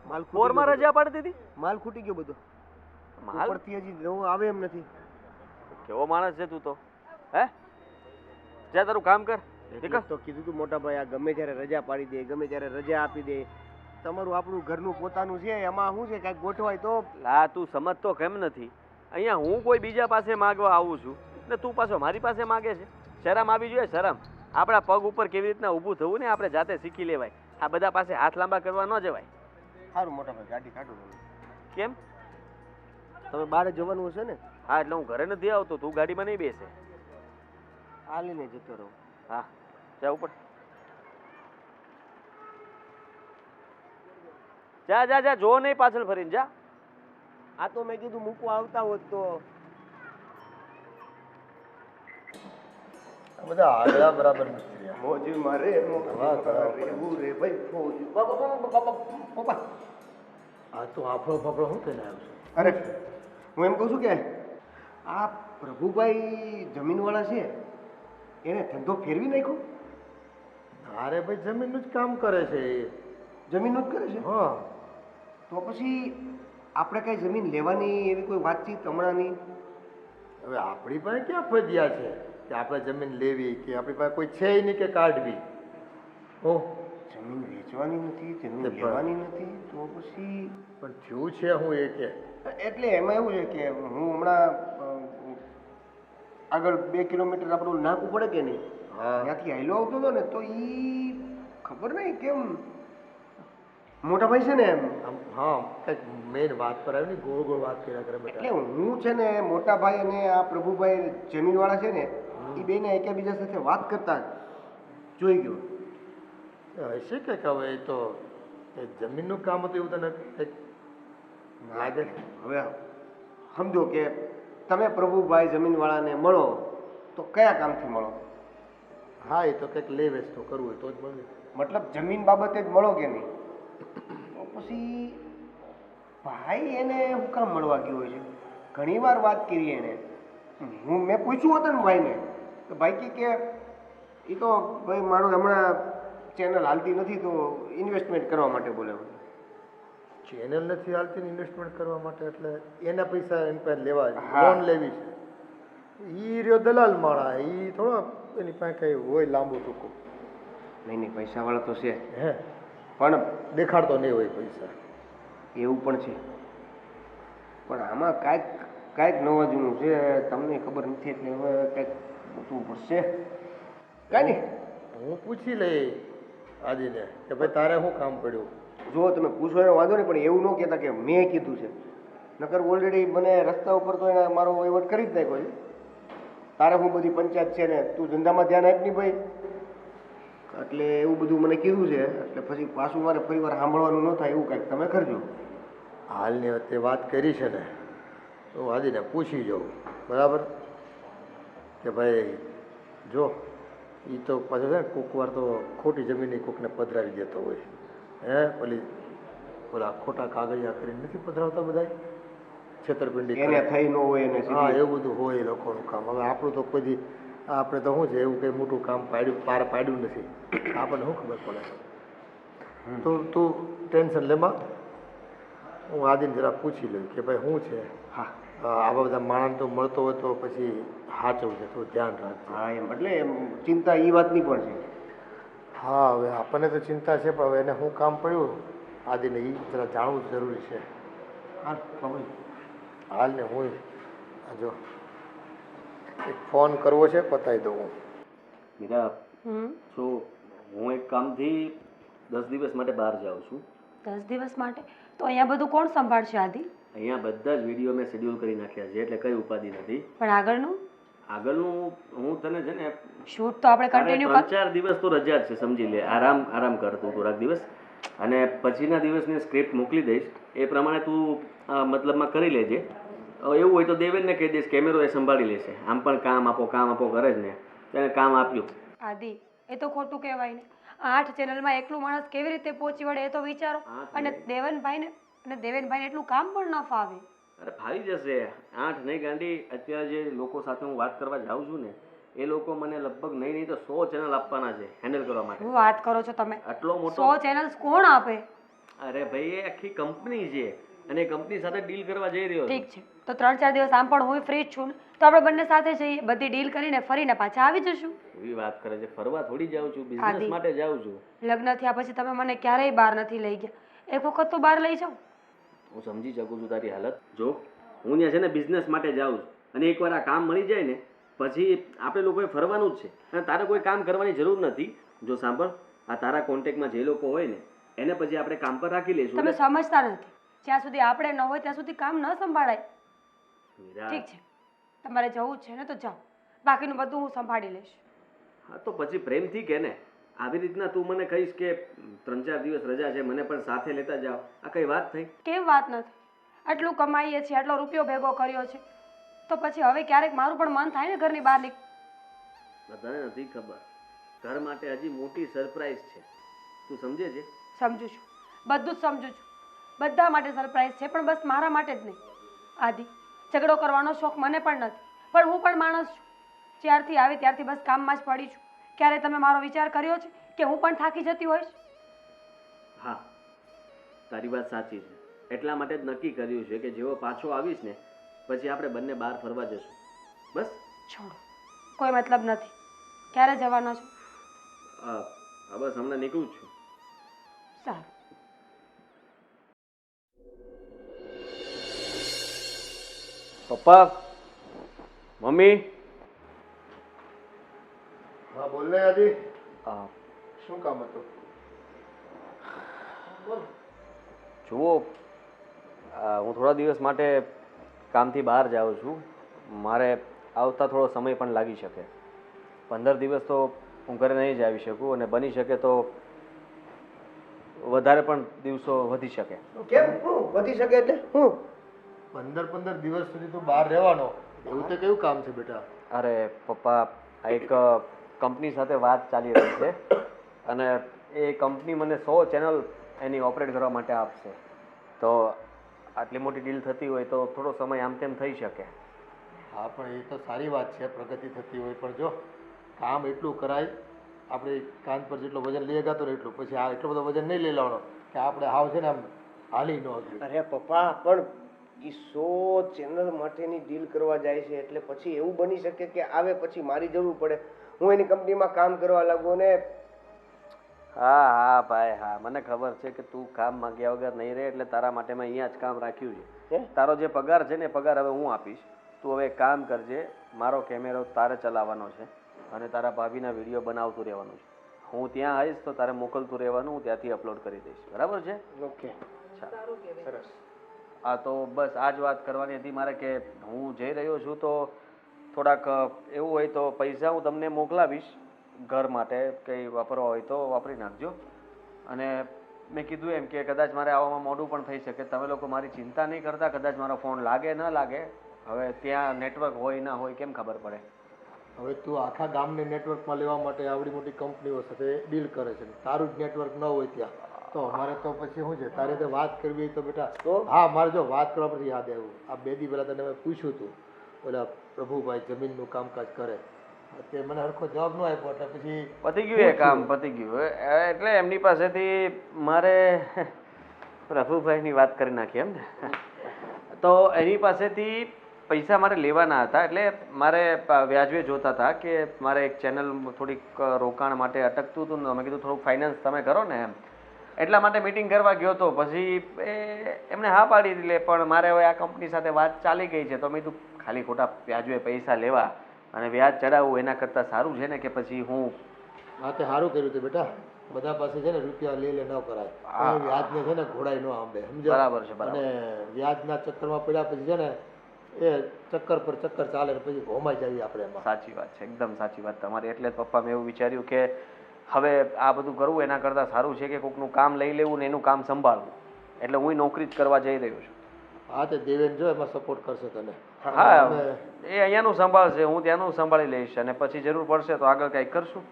માલ ખૂટી બોરમાં ગયો રજા પાડી દીધી? બધો. માલ ખૂટી ગયો બધો. માલ? ઉપરથી હજી નવો આવે એમ નથી. કેવો માણસ છે તું તો? હે જા તારું કામ કર. એટલે તો કીધું તું મોટા ભાઈ, આ ગમે ત્યારે રજા પાડી દે, ગમે ત્યારે રજા આપી દે. તમારું આપણું ઘરનું પોતાનું છે, એમાં શું છે કાંઈક ગોઠવાય તો. લા તું સમજતો કેમ નથી? અહીંયા હું કોઈ બીજા પાસે માંગવા આવું છું ને તું પાછો મારી પાસે માંગે છે? શરમ આવી જોઈએ, શરમ. આપણા પગ ઉપર કેવી રીતના ઊભું થવું ને આપણે જાતે શીખી લેવાય. આ બધા પાસે હાથ લાંબા કરવા ન જવાય. સારું મોટા ભાઈ, ગાડી કાઢો તમે. કેમ? તમે બહાર જવાનું હશે ને? હા એટલે હું ઘરે નથી આવતો, તું ગાડીમાં નહીં બેસે. હાલીને જતો રહો. હા જા ઉપર. જા જા જા, જો નહીં પાછળ ફરીને જા. આ તો મેં કીધું મૂકવા આવતા હોત તો. આ બધા આગળ બરાબર નથી રહ્યા. મોજ મારે રહેવું રે ભાઈ ફોજ. પપ્પા આ તો આપણો ફફડો શું થઈને આવ્યો છે? અરે હું એમ કહું છું કે આ પ્રભુભાઈ જમીનવાળા છે એને ધંધો ફેરવી નાખ્યો. અરે ભાઈ જમીનનું જ કામ કરે છે એ. જમીનનું જ કરે છે. હા તો પછી આપણે કઈ જમીન લેવાની એવી કોઈ વાતચીત હમણાંની? હવે આપણી પાસે ક્યાં ફરજિયા છે કે આપણે જમીન લેવી કે આપણી પાસે કોઈ છે નહીં કે કાઢવી? ઓ જમીન વેચવાની નથી, જમીન તે પણ- લેવાની નથી, તો પછી પણ થયું છે હું એ કે એટલે એમાં એવું છે કે હું હમણાં આગળ 2 કિલોમીટર આપણું નાકું પડે કે નહીં, હા ત્યાંથી હાલ્યો આવતો હતો ને તો ખબર નહીં કેમ મોટા ભાઈ છે ને એમ, આમ હા કંઈક મેઇન વાત પર આવી ને ગોળ ગોળ વાત કર્યા કરે એટલે બેટા. હું છે ને મોટા ભાઈ અને આ પ્રભુભાઈ જમીનવાળા છે ને એ બેને એકબીજા સાથે વાત કરતા જોઈ ગયો. હશે કે હવે એ તો એ જમીનનું કામ હતું એવું તને કંઈક લાગે છે? હવે સમજો કે તમે પ્રભુભાઈ જમીનવાળાને મળો તો કયા કામથી મળો? હા એ તો કંઈક લે વેચ તો કરવું હોય તો જ મળે. મતલબ જમીન બાબતે જ મળો કે નહીં? તો પછી ભાઈ એને હું કામ મળવા ગયો હોય છે? ઘણીવાર વાત કરી એને. મેં પૂછ્યું હતું ને ભાઈને તો ભાઈ કે એ તો ભાઈ મારું હમણાં ચેનલ હાલતી નથી તો ઇન્વેસ્ટમેન્ટ કરવા માટે બોલે. ચેનલ નથી હાલતી ને ઇન્વેસ્ટમેન્ટ કરવા માટે એટલે એના પૈસા એની પાસે લેવા હા. લોન લેવી છે. ઈ રહ્યો દલાલ માણા, ઈ થોડો એની પાસે કઈ હોય લાંબુ ટૂંકું. નહીં પૈસાવાળા તો છે હે પણ દેખાડતો નહીં હોય પૈસા. એવું પણ છે. પણ આમાં કાંઈક નવા જૂનું છે, તમને ખબર નથી એટલે હવે કંઈક પૂછવું પડશે. કાંઈ નહીં, હું પૂછી લઈ આદિને કે ભાઈ તારે શું કામ પડ્યું. જો તમે પૂછો એનો વાંધો નહીં, પણ એવું ન કહેતા કે મેં કીધું છે. નકર ઓલરેડી મને રસ્તા ઉપર તો એને મારો વહીવટ કરી જ નાખ્યો છે. તારે હું બધી પંચાયત છે ને તું ધંધામાં ધ્યાન આપ નહીં ભાઈ, એટલે એવું બધું મને કીધું છે. એટલે પછી પાછું મારે ફરી વાર સાંભળવાનું ન થાય એવું કાંઈક તમે કરજો. હાલની વખતે વાત કરી છે ને તો હું આદિને પૂછી જાઉં બરાબર કે ભાઈ જો એ તો પાછો છે ને કોક વાર તો ખોટી જમીનની કોકને પધરાવી દેતો હોય. હે ઓલા ખોટા કાગળિયા કરીને નથી પધરાવતા બધા છેતરપિંડી એને કરે. થઈ ન હોય એને હા સીધી એવું બધું હોય એ લોકોનું કામ. હવે આપણું તો કોઈ દી આપણે તો શું છે એવું કંઈ મોટું કામ પાડ્યું નથી. આપણને શું ખબર પડે. તો તું ટેન્શન લેમાં, હું આદિને જરા પૂછી લઉં કે ભાઈ શું છે. હા આવા બધા માણસ તો મળતો હોય તો પછી સાચવું છે, તો ધ્યાન રાખજે. હા એટલે એમ ચિંતા એ વાતની પણ છે. હા હવે આપણને તો ચિંતા છે પણ હવે એને શું કામ પડ્યું આદિને એ જરા જાણવું જરૂરી છે. હા ખબર. હાલ ને હું જો એક ફોન કરવો છે, પતાવી દઉં હું. મીરા, શું હું એક કામથી 10 દિવસ માટે બહાર જાઉં છું. 10 દિવસ માટે? તો અહીંયા બધું કોણ સંભાળશે આદિ? અહીંયા બધા જ વિડીયો મેં શેડ્યુલ કરી નાખ્યા છે એટલે કઈ ઉપાધિ નથી. પણ આગળનું આગળનું હું તને છે ને શૂટ તો આપણે કન્ટિન્યુ 3-4 દિવસ તો રજા જ છે, સમજી લે. આરામ કરતું થોડાક દિવસ, અને પછીના દિવસની સ્ક્રિપ્ટ મોકલી દઈશ. એ પ્રમાણે તું મતલબમાં કરી લેજે. એવું હોય તો દેવેનને કહી દઈશ, કેમેરો એ સંભાળી લેશે. આમ પણ કામ આપો કરે જ ને, તો એને કામ આપ્યું. આદિ એ તો ખોટું કહેવાય ને. 8 ચેનલમાં એકલું માણસ કેવી રીતે પહોંચી વળે એ તો વિચારો. અને દેવેનભાઈને એટલું કામ પણ ન ફાવે. અરે ફાવી જશે. 8 નહીં ગાંડી, અત્યારે જે લોકો સાથે હું વાત કરવા જાઉં છું ને એ લોકો મને લગભગ નહીં તો 100 ચેનલ આપવાના છે હેન્ડલ કરવા માટે. શું વાત કરો છો તમે? આટલો મોટો 100 ચેનલ્સ કોણ આપે? અરે ભાઈ એ આખી કંપની છે અને એ કંપની સાથે ડીલ કરવા જઈ રહ્યો છું. ઠીક છે, તો 3-4 દિવસ આમ પણ હું ફ્રી જ છું ને, તો આપણે બંને સાથે જઈએ, બધી ડીલ કરીને ફરીને પાછા આવી જશું. એવી વાત કરે છે? ફરવા થોડી જાઉં છું, આદિ. બિઝનેસ માટે જાઉં છું. લગ્ન થયા પછી તમે મને ક્યારેય બહાર નથી લઈ ગયા. એક વખત તો બહાર લઈ જાઓ. હું સમજી શકું છું તારી હાલત. જો હું ત્યાં છે ને બિઝનેસ માટે જાઉં છું, અને એકવાર આ કામ મળી જાય ને પછી આપણે લોકોએ ફરવાનું જ છે, અને તારે કોઈ કામ કરવાની જરૂર નથી. જો સાંભળ, આ તારા કોન્ટેક્ટમાં જે લોકો હોય ને એને પછી આપણે કામ પર રાખી લઈશું. તમે સમજતા નથી. જ્યાં સુધી આપણે ન હોય ત્યાં સુધી કામ ન સંભાળાય. મીરા, ઠીક છે, તમારે જવું જ છે ને તો જાઓ, બાકીનું બધું હું સંભાળી લઈશ. હા તો પછી પ્રેમથી કે ને. આવી રીતના તું મને કહીશ કે 3-4 દિવસ રજા છે, મને પણ સાથે લેતા જાઓ, આ કઈ વાત થઈ? કેમ વાત નથી? આટલું કમાઈએ છીએ, આટલો રૂપિયો ભેગો કર્યો છે, તો પછી હવે ક્યારેક મારું પણ મન થાય ને ઘરની બહાર બધાને નથી ખબર, ઘર માટે હજી મોટી સરપ્રાઈઝ છે. તું સમજે છે? સમજુ છું, બધું જ સમજુ છું. બધા માટે સરપ્રાઈઝ છે, પણ બસ મારા માટે જ નહીં. આદિ, ઝઘડો કરવાનો શોખ મને પણ નથી, પણ હું પણ માણસ છું. જ્યારથી આવી ત્યારથી બસ કામમાં જ પડી છું. ક્યારે તમે મારો વિચાર કર્યો છે કે હું પણ થાકી જતી હોઈશ? હા, તારી વાત સાચી છે. એટલા માટે જ નક્કી કર્યું છે કે જેવો પાછો આવીશ ને પછી આપણે બંને બહાર ફરવા જશું. બસ છોડો, કોઈ મતલબ નથી. ક્યારે જવાના છો? બસ હમણાં નીકળું જ છું. સારું. પપ્પા, મમ્મી. હા બોલ ને આદિ, આ, શું કામ હતું? જુઓ, હું થોડા દિવસ માટે કામથી બહાર જાઉં છું. મારે આવતા થોડો સમય પણ લાગી શકે. 15 દિવસ તો હું ઘરે નહીં જ આવી શકું, અને બની શકે તો વધારે પણ દિવસો વધી શકે. કેમ? શું વધી શકે એટલે હું? 15 દિવસ સુધી તું બહાર રહેવાનો એવું તો કેવું કામ છે બેટા? અરે પપ્પા, આ એક કંપની સાથે વાત ચાલી રહી છે અને એ કંપની મને 100 ચેનલ એની ઓપરેટ કરવા માટે આપશે. તો આટલી મોટી ડીલ થતી હોય તો થોડો સમય આમ તેમ થઈ શકે. હા, પણ એ તો સારી વાત છે, પ્રગતિ થતી હોય, પણ જો કામ એટલું કરાય, આપણે કાન પર જેટલું વજન લઈ ગાતો ને એટલું, પછી આ એટલો બધો વજન નહીં લઈ લેવાનો કે આપણે હાવ છે ને આમ હાલી ન હકીએ. અરે પપ્પા, પણ એ 100 ચેનલ માટેની ડીલ કરવા જાય છે એટલે પછી એવું બની શકે કે આવે પછી મારી જરૂર પડે, હું એની કંપનીમાં કામ કરવા લાગુ ને. હા હા ભાઈ હા, મને ખબર છે કે તું કામ માંગ્યા વગર નહીં રહે, એટલે તારા માટે મેં અહીંયા જ કામ રાખ્યું છે. હે? તારો જે પગાર છે ને પગાર હવે હું આપીશ. તું હવે એક કામ કરજે, મારો કેમેરો તારે ચલાવવાનો છે અને તારા ભાભીના વિડીયો બનાવતું રહેવાનું છે. હું ત્યાં આવીશ તો તારે મોકલતું રહેવાનું, હું ત્યાંથી અપલોડ કરી દઈશ. બરાબર છે? ઓકે, ચાલો. સરસ. હા, તો બસ આ જ વાત કરવાની હતી મારે કે હું જઈ રહ્યો છું, તો થોડાક એવું હોય તો પૈસા હું તમને મોકલાવીશ ઘર માટે, કંઈ વાપરવા હોય તો વાપરી નાખજો. અને મેં કીધું એમ કે કદાચ મારે આવવામાં મોડું પણ થઈ શકે, તમે લોકો મારી ચિંતા નહીં કરતા. કદાચ મારો ફોન લાગે ન લાગે, હવે ત્યાં નેટવર્ક હોય ના હોય કેમ ખબર પડે. હવે તું આખા ગામને નેટવર્કમાં લેવા માટે આવડી મોટી કંપનીઓ સાથે ડીલ કરે છે, તારું જ નેટવર્ક ન હોય ત્યાં તો અમારે તો પછી શું છે? તારે તો વાત કરવી હોય તો બેટા હા, મારે જો વાત કરવા પછી યાદ આવ્યું, આ 2 દી પહેલાં તને મેં પૂછ્યું હતું, ઓલા પ્રભુભાઈ જમીનનું કામકાજ કરે, તે મને હરખો જવાબ ન આપ્યો, એટલે પછી પતી ગયું એ કામ, પતી ગયું. એટલે એમની પાસેથી મારે પ્રભુભાઈની વાત કરી નાખી એમ ને. તો એની પાસેથી પૈસા મારે લેવાના હતા, એટલે મારે વ્યાજવે જોતા હતા કે મારે એક ચેનલ થોડીક રોકાણ માટે અટકતું હતું ને, મેં કીધું થોડુંક ફાઇનાન્સ તમે કરો ને એમ, એટલા માટે મિટિંગ કરવા ગયો હતો. પછી એમને હા પાડી દીધી, પણ મારે હવે આ કંપની સાથે વાત ચાલી ગઈ છે, તો મેં કીધું ખાલી ખોટા વ્યાજવે પૈસા લેવા અને વ્યાજ ચડાવવું એના કરતાં સારું છે ને કે પછી હું. હા, તે સારું કર્યું હતું બેટા. બધા પાસે છે ને રૂપિયા લે ન કરાય, વ્યાજને છે ને ઘોડાય ન આંબે, સમજો? બરાબર છે, બરાબર. અને વ્યાજના ચક્કરમાં પડ્યા પછી છે ને એ ચક્કર પર ચક્કર ચાલે ને પછી ઘોમાઈ જઈએ આપણે એમાં. સાચી વાત છે, એકદમ સાચી વાત તમારી. એટલે જ પપ્પા મેં એવું વિચાર્યું કે હવે આ બધું કરવું એના કરતાં સારું છે કે કોઈકનું કામ લઈ લેવું ને એનું કામ સંભાળવું. એટલે હું નોકરી જ કરવા જઈ રહ્યો છું. હા, તે દેવેન જો એમાં સપોર્ટ કરશે તને. હા, એ અહીંયાનું સંભાળશે, હું ત્યાંનું સંભાળી લઈશ, અને પછી જરૂર પડશે તો આગળ કંઈક કરશું.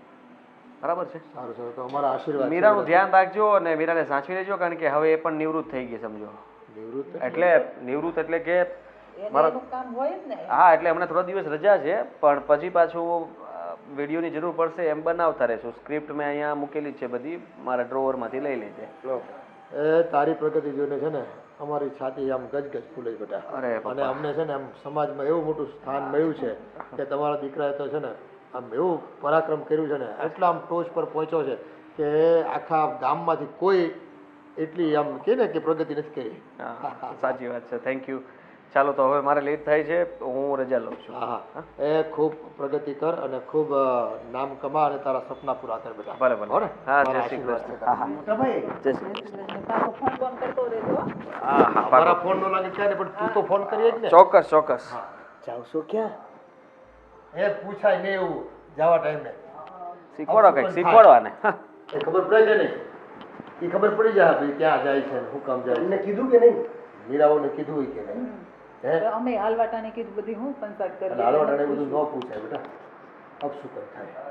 બરાબર છે? સારું સારું, તો અમારા આશીર્વાદ છે. મીરાનું ધ્યાન રાખજો અને મીરાને સાચવી લેજો, કારણ કે હવે એ પણ નિવૃત્ત થઈ ગઈ, સમજો. નિવૃત્ત એટલે નિવૃત્ત એટલે કે એને એનું કામ હોય જ ને. હા, એટલે હમણાં થોડા દિવસ રજા છે, પણ પછી પાછું વિડીયોની જરૂર પડશે એમ બનાવતા રહેશું. સ્ક્રિપ્ટ મેં અહીંયા મૂકેલી છે બધી, મારા ડ્રોવરમાંથી લઈ લેજે. એ તારી પ્રગતિ જોઈને છે ને અમારી છાતી આમ ગજગજ ફૂલે છે બેટા. અરે અને અમને છે ને આમ સમાજમાં એવું મોટું સ્થાન મળ્યું છે કે તમારા દીકરાએ તો છે ને આમ એવું પરાક્રમ કર્યું છે ને, એટલા આમ ટોચ પર પહોંચ્યો છે કે આખા ગામમાંથી કોઈ એટલી આમ કે ને કે પ્રગતિ નથી કરી. હા, સાચી વાત છે. Thank you. ચાલો, તો હવે મારે લેટ થાય છે, હું રજા લઉં છું. હા હા, એ ખૂબ પ્રગતિ કર અને ખૂબ નામ કમા અને તારા સપના પૂરા કર બેટા. ભલે ભલે. હો ને? હા, જય મારા શ્રી આશીર્વાદ કૃષ્ણ. છે હા તારા. હા, મોટાભાઈ, જય શ્રી કૃષ્ણ. પાછો ફોન ફોન કરતો રહેજો હો. હા હા, મારા ફોન નો લાગે ક્યાં ને, પણ તું તો ફોન કરીએ જ ને. ચોક્કસ ચોક્કસ. જાવ છો ક્યાં? એ પૂછાય નહીં એવું જવા ટાઈમે. શીખવાડો કંઈક, શીખવાડવાને. એ ખબર પડે છે ને, એ ખબર પડી જાય ભાઈ ક્યાં જાય છે ને શું કામ જાય તમને છે. કીધું કે નહીં? મીરાઓને કીધું હોય કે નહીં? હે? તો અમે હાલવાટાને કીધું બધી હું પંચાયત કરી. અને હાલવાટાને બધું ન પૂછાય બેટા, અપશુકન થાય.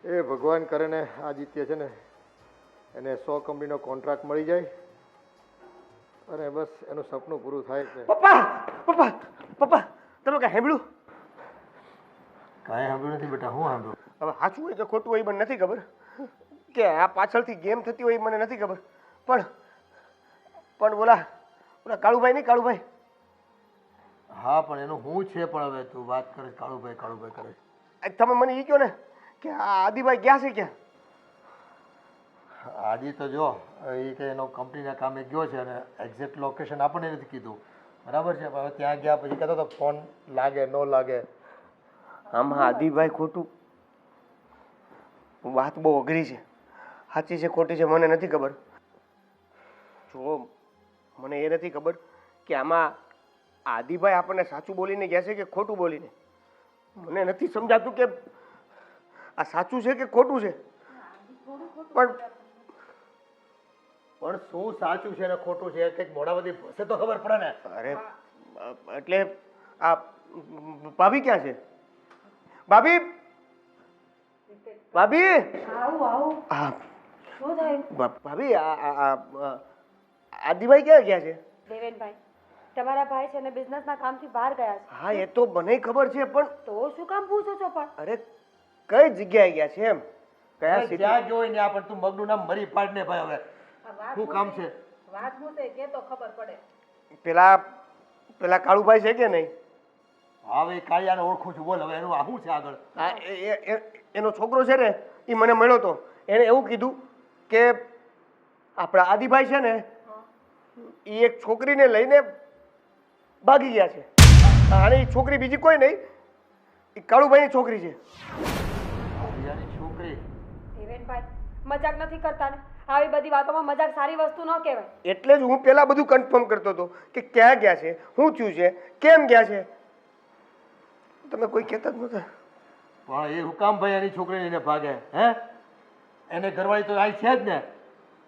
એ ભગવાન કરે ને આદિત્ય છે ને એને 100 કંપનીનો કોન્ટ્રાક્ટ મળી જાય અને બસ એનું સપનું પૂરું થાય છે. પપ્પા, પપ્પા, પપ્પા, તમે કાંઈ સાંભળ્યું? કાંઈ સાંભળ્યું નથી બેટા. હું સાંભળ્યું? હવે સાચું હોય કે ખોટું હોય એ મને નથી ખબર, કે આ પાછળથી ગેમ થતી હોય એ મને નથી ખબર, પણ ઓલા કાળુભાઈ નહીં, કાળુભાઈ, હા, પણ એનું હું છે? પણ હવે તું વાત કરે કાળુભાઈ કાળુભાઈ કરે. તમે મને એ કહો ને કે આ આદિભાઈ ગયા છે ક્યાં? આજે તો જો એ કે એનો કંપનીના કામે ગયો છે અને એક્ઝેક્ટ લોકેશન આપણને નથી કીધું, બરાબર છે. પણ હવે ત્યાં ગયા પછી કહેતો તો ફોન લાગે ન લાગે. આમાં આદિભાઈ ખોટું, વાત બહુ અઘરી છે, સાચી છે ખોટી છે મને નથી ખબર. જો મને એ નથી ખબર કે આમાં આદિભાઈ આપણને સાચું બોલીને ગયા છે કે ખોટું બોલીને. મને નથી સમજાતું કે આ સાચું છે કે ખોટું છે. પણ શું સાચું છે ને ખોટું છે કંઈક મોડા બધી હશે તો ખબર પડે ને. અરે એટલે આ ભાભી ક્યાં છે? ભાભી, ભાભી, આવું આવું હા શું થયું? ભાભી, આદિભાઈ ક્યાં ગયા છે? દેવેનભાઈ, તમારા ભાઈ છે ને બિઝનેસના કામથી બહાર ગયા છે. હા એ તો મને ખબર છે પણ તો શું કામ પૂછો છો? પણ અરે કઈ જગ્યાએ ગયા છે એમ? કયા ભાઈ, city? જ્યાં જોઈ ને આ પણ તું મગનું નામ મરી પાડ ને ભાઈ. હવે આ વાત શું કામ છે? વાત હું છે કે તો ખબર પડે. પેલા કાળુભાઈ છે કે નહીં? હા ભાઈ, કાળિયાને ઓળખું છું. બોલ હવે એનું આ શું છે આગળ? હા એનો છોકરો છે ને એ મને મળ્યો તો. એને એવું કીધું કે આપણા આદિભાઈ છે ને એ એક છોકરીને લઈને ભાગી ગયા છે. અને એ છોકરી બીજી કોઈ નહીં, એ કાળુભાઈની છોકરી છે. કાળિયાની છોકરી? દેવેનભાઈ, મજાક નથી કરતા ને? આવી બધી વાતોમાં મજાક સારી વસ્તુ ન કહેવાય. એટલે જ હું પેલા બધું કન્ફર્મ કરતો હતો કે ક્યાં ગયા છે, શું થયું છે, કેમ ગયા છે. તમે કોઈ કહેતા જ નહોતા. પણ એ હુકામ ભાઈ એની છોકરીને લઈને ભાગે? હે, એને ઘરવાળી તો અહીં છે જ ને,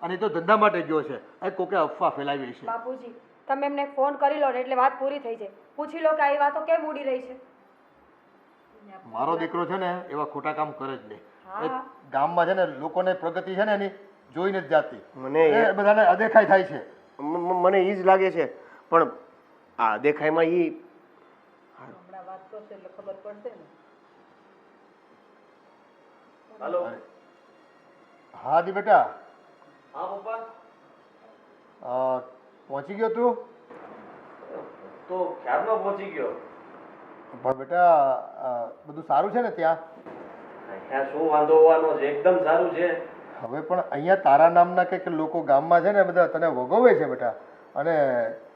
અને એ તો ધંધા માટે ગયો છે. એ કોકે અફવા ફેલાવી છે. બાપુજી, તમે એમને ફોન કરી લો ને એટલે વાત પૂરી થઈ જાય. પૂછી લો કે આ વાતો કેમ ઉડી રહી છે. મારો દીકરો છે ને એવા ખોટા કામ કરે જ નહીં. હા. એ ગામમાં છે ને લોકોને પ્રગતિ છે ને એની જોઈને જ જાતી. મને એ બધાને અદેખાઈ થાય છે. મને એ જ લાગે છે. પણ આ દેખાયમાં એ હમણાં વાત કરશે એટલે ખબર પડશે ને. હાલો. હા દી બેટા, હા પપ્પા. પહોંચી ગયો તું? તો ખ્યાલમાં પહોંચી ગયો. પણ બેટા બધું સારું છે ને ત્યાં? અહીંયા શું વાંધો હોવાનો છે, એકદમ સારું છે. હવે પણ અહીંયા તારા નામના કંઈક લોકો ગામમાં છે ને બધા તને વગોવે છે બેટા, અને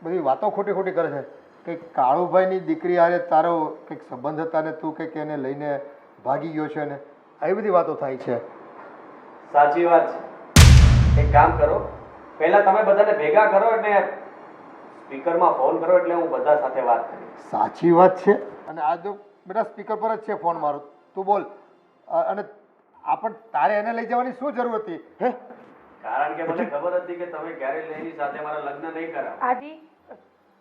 બધી વાતો ખોટી ખોટી કરે છે. કંઈક કાળુભાઈની દીકરી હારે તારો કંઈક સંબંધ હતા ને તું કંઈક એને લઈને ભાગી ગયો છે ને આવી બધી વાતો થાય છે. સાચી વાત છે. એક કામ કરો, પહેલા તમે બધાને ભેગા કરો એટલે સ્પીકરમાં ફોન કરો એટલે હું બધા સાથે વાત કરીશ. સાચી વાત છે. અને આ જો બેટા સ્પીકર પર જ છે ફોન મારો, તું બોલ. અને આપણ તારે એને લઈ જવાની શું જરૂર હતી? હે, કારણ કે મને ખબર હતી કે તમે ક્યારેય એની સાથે મારા લગ્ન નહીં કરાવો.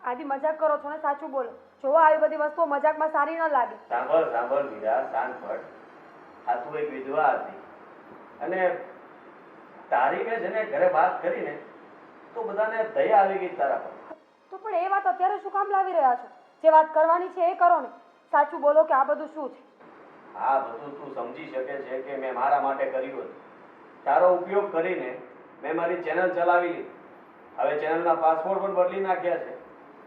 આદિ મજાક કરો છો ને? સાચું બોલો. જો આવી બધી વસ્તુઓ મજાકમાં સારી ન લાગે. સાંભળ મીરા, શાંત પડ. આ તું એક વિધવા હતી અને તારી મેં જેને ઘરે વાત કરીને તો બધાને દયા આવી ગઈ તારા પર. તો પણ એ વાત અત્યારે શું કામ લાવી રહ્યા છો? જે વાત કરવાની છે એ કરો ને. સાચું બોલો કે આ બધું શું છે? આ બધું તું સમજી શકે છે કે મેં મારા માટે કર્યું હતું. તારો ઉપયોગ કરીને મેં મારી ચેનલ ચલાવી લીધી. હવે ચેનલના પાસવર્ડ પણ બદલી નાખ્યા છે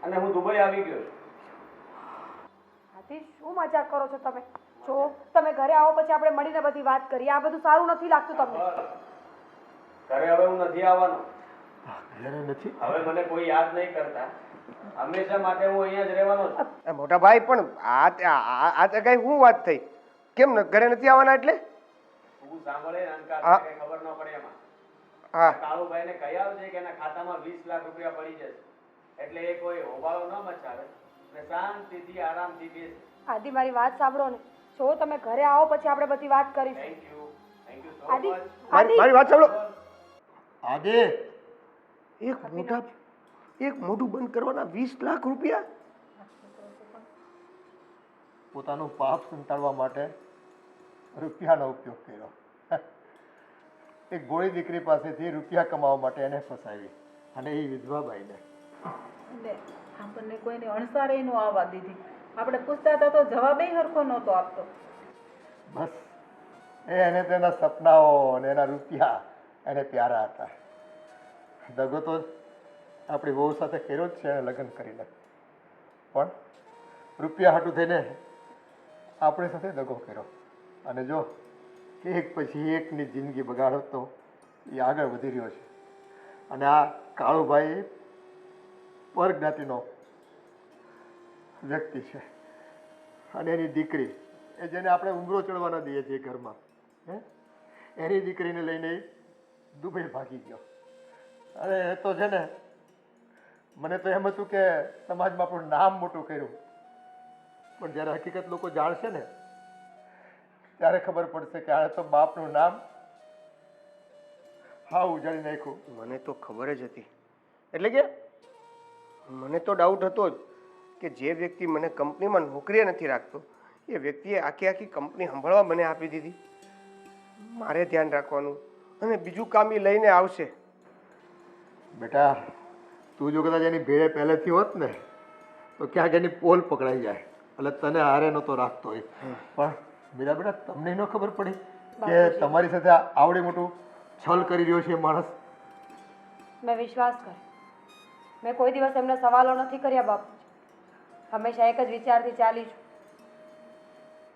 અને હું દુબઈ આવી ગયો છું. આદિ, શું મજાક કરો છો તમે? જો તમે ઘરે આવો પછી આપણે મળીને બધી વાત કરીએ. આ બધું સારું નથી લાગતું તમને? ઘરે હવે હું નથી આવવાનો. ઘરે નથી? હવે મને કોઈ યાદ નહીં કરતા. હંમેશા માટે હું અહીંયા જ રહેવાનો છું. મોટા ભાઈ પણ આ કઈ શું વાત થઈ? કેમ ઘરે નથી આવવાના એટલે? તું સાંભળે ને અનકા, તને ખબર ન પડે એમાં. હા, કાળુભાઈને કહી આવજે કે એના ખાતામાં 20 લાખ રૂપિયા પડી જશે. એટલે એ કોઈ હોબાળો ન મચાવે અને શાંતિથી આરામથી બેસે. આદિ, મારી વાત સાંભળો ને. જો તમે ઘરે આવો પછી આપણે બધી વાત કરીશું. થેન્ક યુ સો આદિ, મચ. આદિ, મારી વાત સાંભળો. આદે, એક મોઢું બંધ કરવાના 20 લાખ રૂપિયા? પોતાનું પાપ સંતાડવા માટે રૂપિયાનો ઉપયોગ કર્યો. એક ગોળી દીકરી પાસેથી રૂપિયા કમાવા માટે એને ફસાવી, અને એ વિધવાબાઈને. એટલે આપણને કોઈને અણસારે નો આવવા દીધી. આપણે પૂછતા હતા તો જવાબ હરખો નહોતો આપતો. બસ એને તેના સપનાઓ અને એના રૂપિયા એને પ્યારા હતા. દગો તો આપણી વહુ સાથે કર્યો જ છે એને લગ્ન કરીને, પણ રૂપિયા હાટું થઈને આપણી સાથે દગો કર્યો. અને જો એક પછી એકની જિંદગી બગાડો તો એ આગળ વધી રહ્યો છે. અને આ કાળુભાઈ પરજ્ઞાતિનો વ્યક્તિ છે અને એની દીકરી એ જેને આપણે ઉંબરો ચડવા ન દઈએ છીએ ઘરમાં, હે, એની દીકરીને લઈને ઈ દુબઈ ભાગી ગયો. અરે એ તો છે ને, મને તો એમ હતું કે સમાજમાં આપણું નામ મોટું કર્યું, પણ જ્યારે હકીકત લોકો જાણશે ને ત્યારે ખબર પડશે કે આ તો બાપનું નામ હા ઉજાડી નાખ્યું. મને તો ખબર જ હતી. એટલે કે મને તો ડાઉટ હતો જ કે જે વ્યક્તિ મને કંપનીમાં નોકરીએ નથી રાખતો એ વ્યક્તિએ આખી આખી કંપની સંભાળવા મને આપી દીધી. મારે ધ્યાન રાખવાનું અને બીજું કામ એ લઈને આવશે. બેટા તું જો કદાચ એની ભેળે પહેલેથી હોત ને તો ક્યાંક એની પોલ પકડાઈ જાય, એટલે તને હારે નહોતો રાખતો હોય. પણ બીજા બેટા તમને ન ખબર પડી કે તમારી સાથે આવડે મોટું છલ કરી રહ્યો છે એ માણસ? મેં વિશ્વાસ કર્યો. મેં કોઈ દિવસ એમને સવાલો નથી કર્યા બાપુજી. હંમેશા એક જ વિચારથી ચાલી છું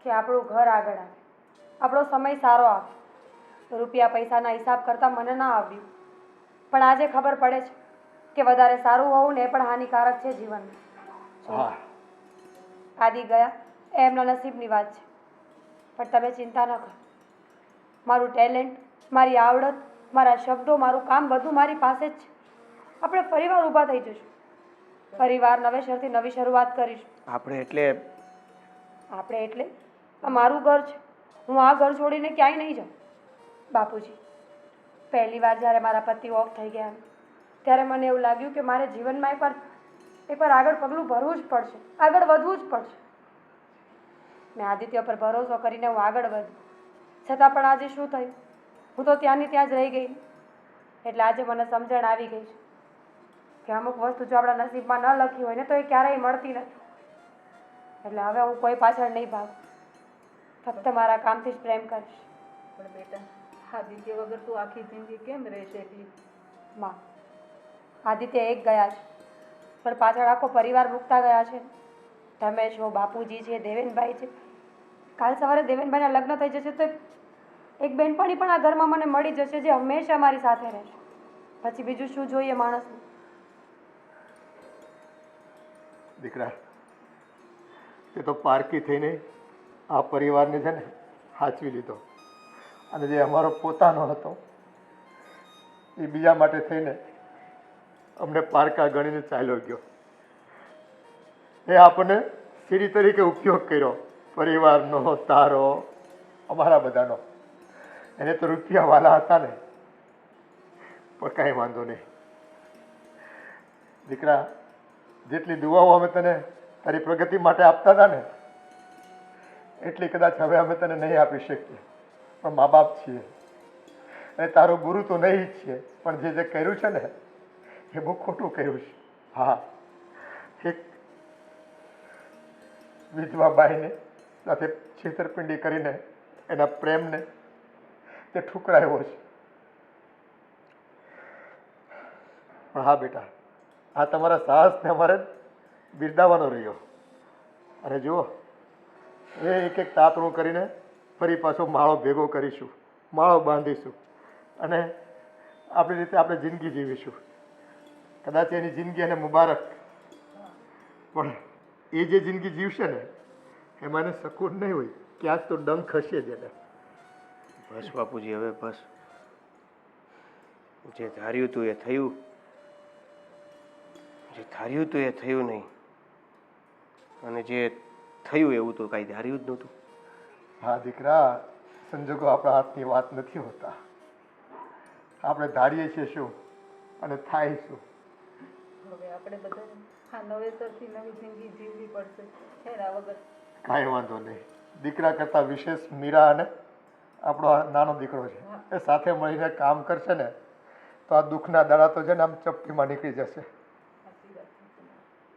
કે આપણું ઘર આગળ આવે, આપણો સમય સારો આવે. રૂપિયા પૈસાના હિસાબ કરતાં મને ના આવ્યું, પણ આજે ખબર પડે છે કે વધારે સારું હોવું ને એ પણ હાનિકારક છે જીવનમાં. હા, આદિ ગયા એ એમના નસીબની વાત છે, પણ તમે ચિંતા ન કરો. મારું ટેલેન્ટ, મારી આવડત, મારા શબ્દો, મારું કામ બધું મારી પાસે જ છે. આપણે ફરીવાર ઊભા થઈ જઈશું. ફરીવાર નવેસરથી નવી શરૂઆત કરીશું. આપણે એટલે આ મારું ઘર છે. હું આ ઘર છોડીને ક્યાંય નહીં જાઉં. બાપુજી, પહેલી વાર જ્યારે મારા પતિ ઓફ થઈ ગયા ત્યારે મને એવું લાગ્યું કે મારે જીવનમાં એકવાર આગળ પગલું ભરવું જ પડશે, આગળ વધવું જ પડશે. મેં આદિત્ય પર ભરોસો કરીને હું આગળ વધી, છતાં પણ આજે શું થયું? હું તો ત્યાંની ત્યાં જ રહી ગઈ. એટલે આજે મને સમજણ આવી ગઈ છે કે અમુક વસ્તુ જો આપણા નસીબમાં ન લખી હોય ને તો એ ક્યારેય મળતી નથી. એટલે હવે હું કોઈ પાછળ નહીં ભાગું, ફક્ત મારા કામથી જ પ્રેમ કરીશ. પણ બેટા આદિત્ય વગર તું આખી જિંદગી કેમ રહેશે એટલી? માં, આદિત્ય એક ગયા છે, પણ પાછળ આખો પરિવાર મૂકતા ગયા છે. તમે છો, બાપુજી છે, દેવેનભાઈ છે. કાલ સવારે દેવેનભાઈના લગ્ન થઈ જશે તો એક બેનપણી પણ આ ઘરમાં મને મળી જશે જે હંમેશા મારી સાથે રહેશે. પછી બીજું શું જોઈએ માણસને? દીકરા તે તો પારકી થઈને આ પરિવારને છે ને સાચવી લીધો, અને જે અમારો પોતાનો હતો એ બીજા માટે થઈને અમને પારકા ગણીને ચાલ્યો ગયો. એ આપણને સીડી તરીકે ઉપયોગ કર્યો, પરિવારનો, તારો, અમારા બધાનો. એને તો રૂપિયા વાલા હતા ને, પણ કાંઈ વાંધો નહીં. દીકરા, જેટલી દુઆઓ અમે તને તારી પ્રગતિ માટે આપતા હતા ને એટલી કદાચ હવે અમે તને નહીં આપી શકીએ, પણ મા બાપ છીએ અને તારો ગુરુ તો નહીં જ છીએ, પણ જે કર્યું છે ને એ બહુ ખોટું કર્યું છે. હા, એક વિધવા બાઈને સાથે છેતરપિંડી કરીને એના પ્રેમને તે ઠુકરાયો છે. પણ હા બેટા, આ તમારા સાહસને અમારે બિરદાવવાનો રહ્યો. અને જુઓ, એ એક એક તાતણું કરીને ફરી પાછો માળો ભેગો કરીશું, માળો બાંધીશું અને આપણી રીતે આપણે જિંદગી જીવીશું. કદાચ એની જિંદગી એને મુબારક, પણ એ જે જિંદગી જીવશે ને એમાં એને સકૂન નહીં હોય, ક્યાંક તો ડંખ હશે જ એને. બસ બાપુજી, હવે બસ. જે ધાર્યું હતું એ થયું, જે ધાર્યું હતું એ થયું નહીં, અને જે થયું એવું તો કાંઈ ધાર્યું જ નહોતું. હા દીકરા, સંજોગો આપણા હાથની વાત નથી હોતા. આપણે ધારીએ છીએ શું અને થાય શું. હવે આપણે બધા આ નવેસરથી નવી જિંદગી જીવવી પડશે, એના વગર કાંઈ વાંધો નહીં. દીકરા કરતાં વિશેષ મીરા અને આપણો આ નાનો દીકરો છે, એ સાથે મળીને કામ કરશે ને તો આ દુઃખના દાડા તો છે ને આમ ચપટીમાં નીકળી જશે.